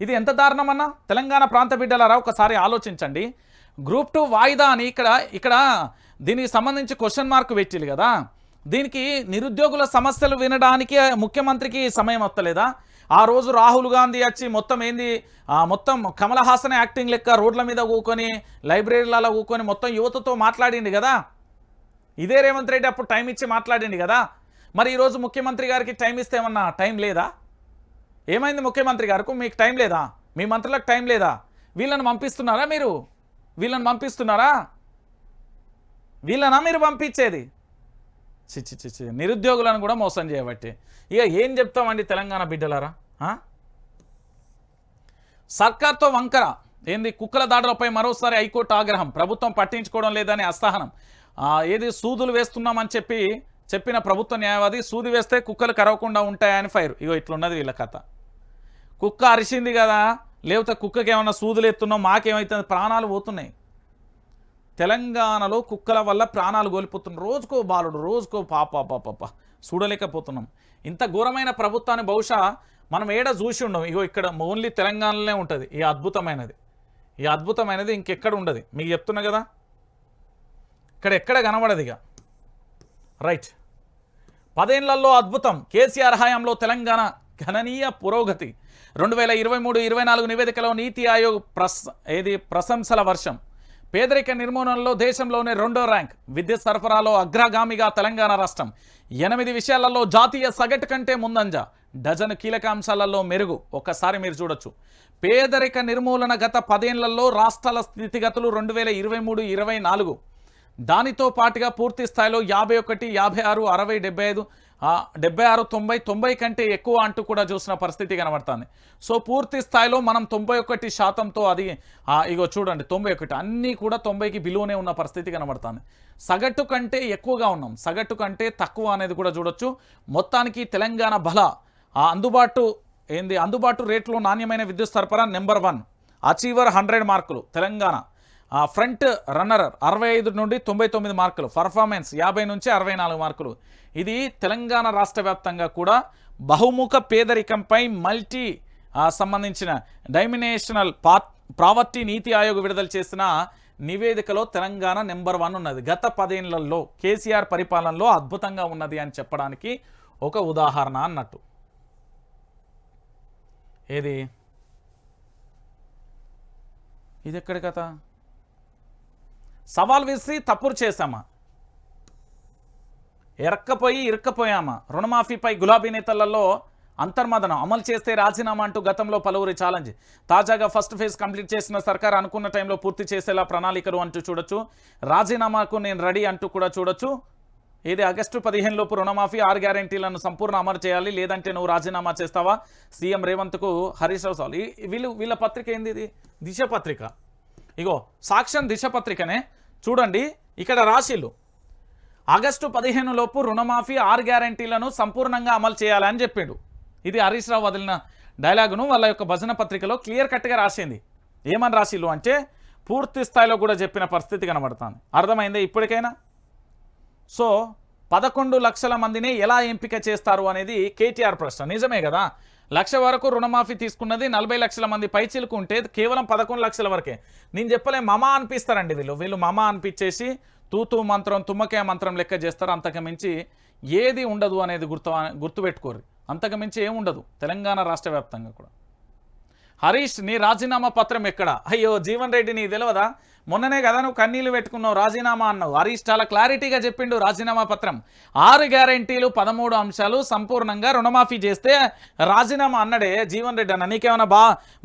A: ఇది ఎంత దారుణమన్నా? తెలంగాణ ప్రాంత బిడ్డలారా ఒకసారి ఆలోచించండి. గ్రూప్ 2 వాయిదా అని ఇక్కడ దీనికి సంబంధించి క్వశ్చన్ మార్క్ పెట్టిల్లు కదా, దీనికి నిరుద్యోగుల సమస్యలు వినడానికి ముఖ్యమంత్రికి సమయం వస్తలేదా? ఆ రోజు రాహుల్ గాంధీ వచ్చి మొత్తం కమల్ హాసన్ యాక్టింగ్ లెక్క రోడ్ల మీద కూకొని లైబ్రరీలలో కూకొని మొత్తం యువతతో మాట్లాడింది కదా. ఇదే రేవంత్ రెడ్డి అప్పుడు టైం ఇచ్చి మాట్లాడింది కదా. మరి ఈరోజు ముఖ్యమంత్రి గారికి టైం ఇస్తే ఏమన్నా టైం లేదా? ఏమైంది ముఖ్యమంత్రి గారికి? మీకు టైం లేదా? మీ మంత్రులకు టైం లేదా? వీళ్ళని పంపిస్తున్నారా మీరు? వీళ్ళని పంపిస్తున్నారా? వీళ్ళనా మీరు పంపించేది? చిచ్చి నిరుద్యోగులను కూడా మోసం చేయబట్టి ఇక ఏం చెప్తామండి తెలంగాణ బిడ్డలారా? సర్కార్తో వంకర ఏంది? కుక్కల దాడులపై మరోసారి హైకోర్టు ఆగ్రహం, ప్రభుత్వం పట్టించుకోవడం లేదని అసహనం. సూదులు వేస్తున్నామని చెప్పిన ప్రభుత్వ న్యాయవాది సూది వేస్తే కుక్కలు కరవకుండా ఉంటాయని ఫైర్. ఇగో ఇట్లున్నది వీళ్ళ కథ. కుక్క అరిసింది కదా, లేకపోతే కుక్కకి ఏమన్నా సూదులు ఎత్తున్నాం, మాకేమవుతుంది? ప్రాణాలు పోతున్నాయి. తెలంగాణలో కుక్కల వల్ల ప్రాణాలు కోల్పోతున్నాం. రోజుకో బాలుడు, రోజుకో పాప చూడలేకపోతున్నాం. ఇంత ఘోరమైన ప్రభుత్వాన్ని బహుశా మనం ఏడ చూసి ఉండం. ఇగో ఇక్కడ ఓన్లీ తెలంగాణలోనే ఉంటుంది ఈ అద్భుతమైనది ఇంకెక్కడ ఉండదు. మీకు చెప్తున్నా కదా, ఇక్కడ ఎక్కడ కనబడదు ఇక. రైట్, 10 ఏళ్లలో అద్భుతం, కేసీఆర్ హయాంలో తెలంగాణ గణనీయ పురోగతి. 2023-24 నివేదికలో నీతి ఆయోగ్ ప్రశంసల వర్షం. పేదరిక నిర్మూలనలో దేశంలోనే 2వ ర్యాంక్. విద్యుత్ సరఫరాలో అగ్రగామిగా తెలంగాణ రాష్ట్రం. 8 విషయాలలో జాతీయ సగటు కంటే ముందంజ. డజను కీలక అంశాలలో మెరుగు. ఒక్కసారి మీరు చూడొచ్చు. పేదరిక నిర్మూలన గత 10 ఏళ్లలో రాష్ట్రాల స్థితిగతులు 2023-24 దానితో పాటుగా పూర్తి స్థాయిలో 51, 56, 60, 75, 76, 90 కంటే ఎక్కువ అంటూ కూడా చూసిన పరిస్థితి కనబడుతుంది. సో పూర్తి స్థాయిలో మనం 91%తో అది ఇగో చూడండి 91 అన్నీ కూడా 90కి బిలోనే ఉన్న పరిస్థితి కనబడుతుంది. సగటు కంటే ఎక్కువగా ఉన్నాం, సగటు కంటే తక్కువ అనేది కూడా చూడొచ్చు. మొత్తానికి తెలంగాణ అందుబాటు రేట్లో నాణ్యమైన విద్యుత్ సరఫరా నెంబర్ 1, అచీవర్ 100 మార్కులు. తెలంగాణ ఫ్రంట్ రన్నర్ 65 నుండి 99 మార్కులు. పర్ఫార్మెన్స్ 50 నుంచి 64 మార్కులు. ఇది తెలంగాణ రాష్ట్ర వ్యాప్తంగా కూడా బహుముఖ పేదరికంపై సంబంధించిన డైమెన్షనల్ ప్రావర్టీ నీతి ఆయోగ్ విడుదల చేసిన నివేదికలో తెలంగాణ నెంబర్ 1 ఉన్నది. గత 10 ఏళ్లలో కేసీఆర్ పరిపాలనలో అద్భుతంగా ఉన్నది అని చెప్పడానికి ఒక ఉదాహరణ అన్నట్టు. ఇది ఎక్కడి కథ? సవాల్ విసిరి తప్పులు చేశామా, ఇరక్కపోయామా? రుణమాఫీపై గులాబీ నేతలలో అంతర్మదనం, అమలు చేస్తే రాజీనామా అంటూ గతంలో పలువురి ఛాలెంజ్. తాజాగా ఫస్ట్ ఫేజ్ కంప్లీట్ చేసిన సర్కార్ అనుకున్న టైంలో పూర్తి చేసేలా ప్రణాళికలు అంటూ చూడొచ్చు. రాజీనామాకు నేను రెడీ అంటూ కూడా చూడొచ్చు. ఆగస్టు 15 లోపు రుణమాఫీ 6 గ్యారెంటీలను సంపూర్ణ అమలు చేయాలి, లేదంటే నువ్వు రాజీనామా చేస్తావా? సీఎం రేవంత్కు హరీష్ రావు సవాల్. వీళ్ళ పత్రిక ఏంది? ఇది దిశ పత్రిక. ఇగో సాక్ష్యం దిశ పత్రికనే చూడండి. ఇక్కడ రాశిలు ఆగస్టు 15 లోపు రుణమాఫీ 6 గ్యారెంటీలను సంపూర్ణంగా అమలు చేయాలని చెప్పిండు. ఇది హరీష్ రావు వదిలిన డైలాగును వాళ్ళ యొక్క భజన పత్రికలో క్లియర్ కట్గా రాసింది. ఏమని రాసిల్లు అంటే పూర్తి స్థాయిలో కూడా చెప్పిన పరిస్థితి కనబడుతుంది. అర్థమైందే ఇప్పటికైనా? సో 11 లక్షల మందిని ఎలా ఎంపిక చేస్తారు అనేది కేటీఆర్ ప్రశ్న. నిజమే కదా, 1 లక్ష వరకు రుణమాఫీ తీసుకున్నది 40 లక్షల మంది పైచిలుకు ఉంటే కేవలం 11 లక్షల వరకే. నేను చెప్పలే మమా అనిపిస్తారండి వీళ్ళు మమా అనిపించేసి తూతూ మంత్రం తుమ్మకే మంత్రం లెక్క చేస్తారు. అంతకుమించి ఏది ఉండదు అనేది గుర్తుపెట్టుకోరు. అంతకుమించి ఏముండదు తెలంగాణ రాష్ట్ర వ్యాప్తంగా కూడా. హరీష్ నీ రాజీనామా పత్రం ఎక్కడ? అయ్యో జీవన్ రెడ్డి నీ తెలియదా? మొన్ననే కదా నువ్వు కన్నీళ్ళు పెట్టుకున్నావు, రాజీనామా అన్నావు. హరీష్ చాలా క్లారిటీగా చెప్పిండు రాజీనామా పత్రం. 6 గ్యారెంటీలు 13 అంశాలు సంపూర్ణంగా రుణమాఫీ చేస్తే రాజీనామా అన్నాడే జీవన్ రెడ్డి అన్న. నీకేమైనా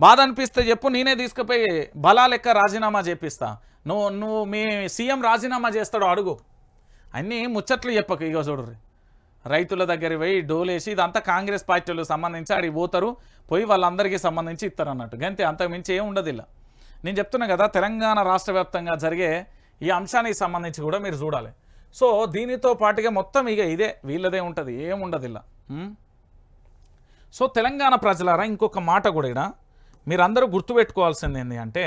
A: బాధ అనిపిస్తే చెప్పు, నేనే తీసుకుపోయి బలా లెక్క రాజీనామా చేపిస్తా. నువ్వు మీ సీఎం రాజీనామా చేస్తాడు అడుగు. అన్నీ ముచ్చట్లు చెప్పకు. ఇగో చూడరు, రైతుల దగ్గర పోయి డోలేసి ఇదంతా కాంగ్రెస్ పార్టీలకు సంబంధించి అడిగి పోతారు, పోయి వాళ్ళందరికీ సంబంధించి ఇస్తారు అన్నట్టు. గంతే, అంతకుమించి ఏం ఉండదు ఇలా. నేను చెప్తున్నా కదా, తెలంగాణ రాష్ట్ర వ్యాప్తంగా జరిగే ఈ అంశానికి సంబంధించి కూడా మీరు చూడాలి. సో దీనితో పాటుగా మొత్తం ఇక ఇదే వీళ్ళదే ఉంటుంది, ఏముండదు ఇలా. సో తెలంగాణ ప్రజలారా, ఇంకొక మాట కూడా ఇక్కడ మీరందరూ గుర్తుపెట్టుకోవాల్సింది ఏంటి అంటే,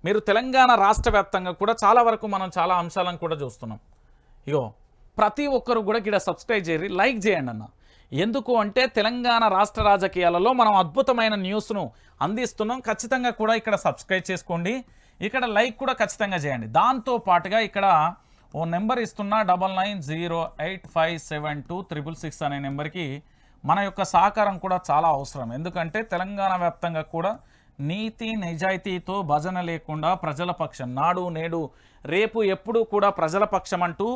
A: మీరు తెలంగాణ రాష్ట్ర వ్యాప్తంగా కూడా చాలా వరకు మనం చాలా అంశాలను కూడా చూస్తున్నాం. ఇగో ప్రతి ఒక్కరు కూడా ఇక్కడ సబ్స్క్రైబ్ చేయరు, లైక్ చేయండి అన్న. ఎందుకు అంటే తెలంగాణ రాష్ట్ర రాజకీయాలలో మనం అద్భుతమైన న్యూస్ను అందిస్తున్నాం. ఖచ్చితంగా కూడా ఇక్కడ సబ్స్క్రైబ్ చేసుకోండి, ఇక్కడ లైక్ కూడా ఖచ్చితంగా చేయండి. దాంతో పాటుగా ఇక్కడ ఓ నెంబర్ ఇస్తున్నా 9908572666 అనే నెంబర్కి మన యొక్క సహకారం కూడా చాలా అవసరం. ఎందుకంటే తెలంగాణ వ్యాప్తంగా కూడా నీతి నిజాయితీతో భజన లేకుండా ప్రజల పక్షం నాడు నేడు రేపు ఎప్పుడూ కూడా ప్రజల పక్షం అంటూ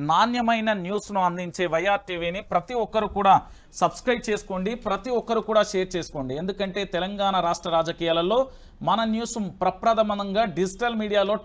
A: నాణ్యమైన న్యూస్ను అందించే వైఆర్ టీవీని ప్రతి ఒక్కరు కూడా సబ్స్క్రైబ్ చేసుకోండి, ప్రతి ఒక్కరు కూడా షేర్ చేసుకోండి. ఎందుకంటే తెలంగాణ రాష్ట్ర రాజకీయాలలో మన న్యూస్ ప్రప్రథమంగా డిజిటల్ మీడియాలో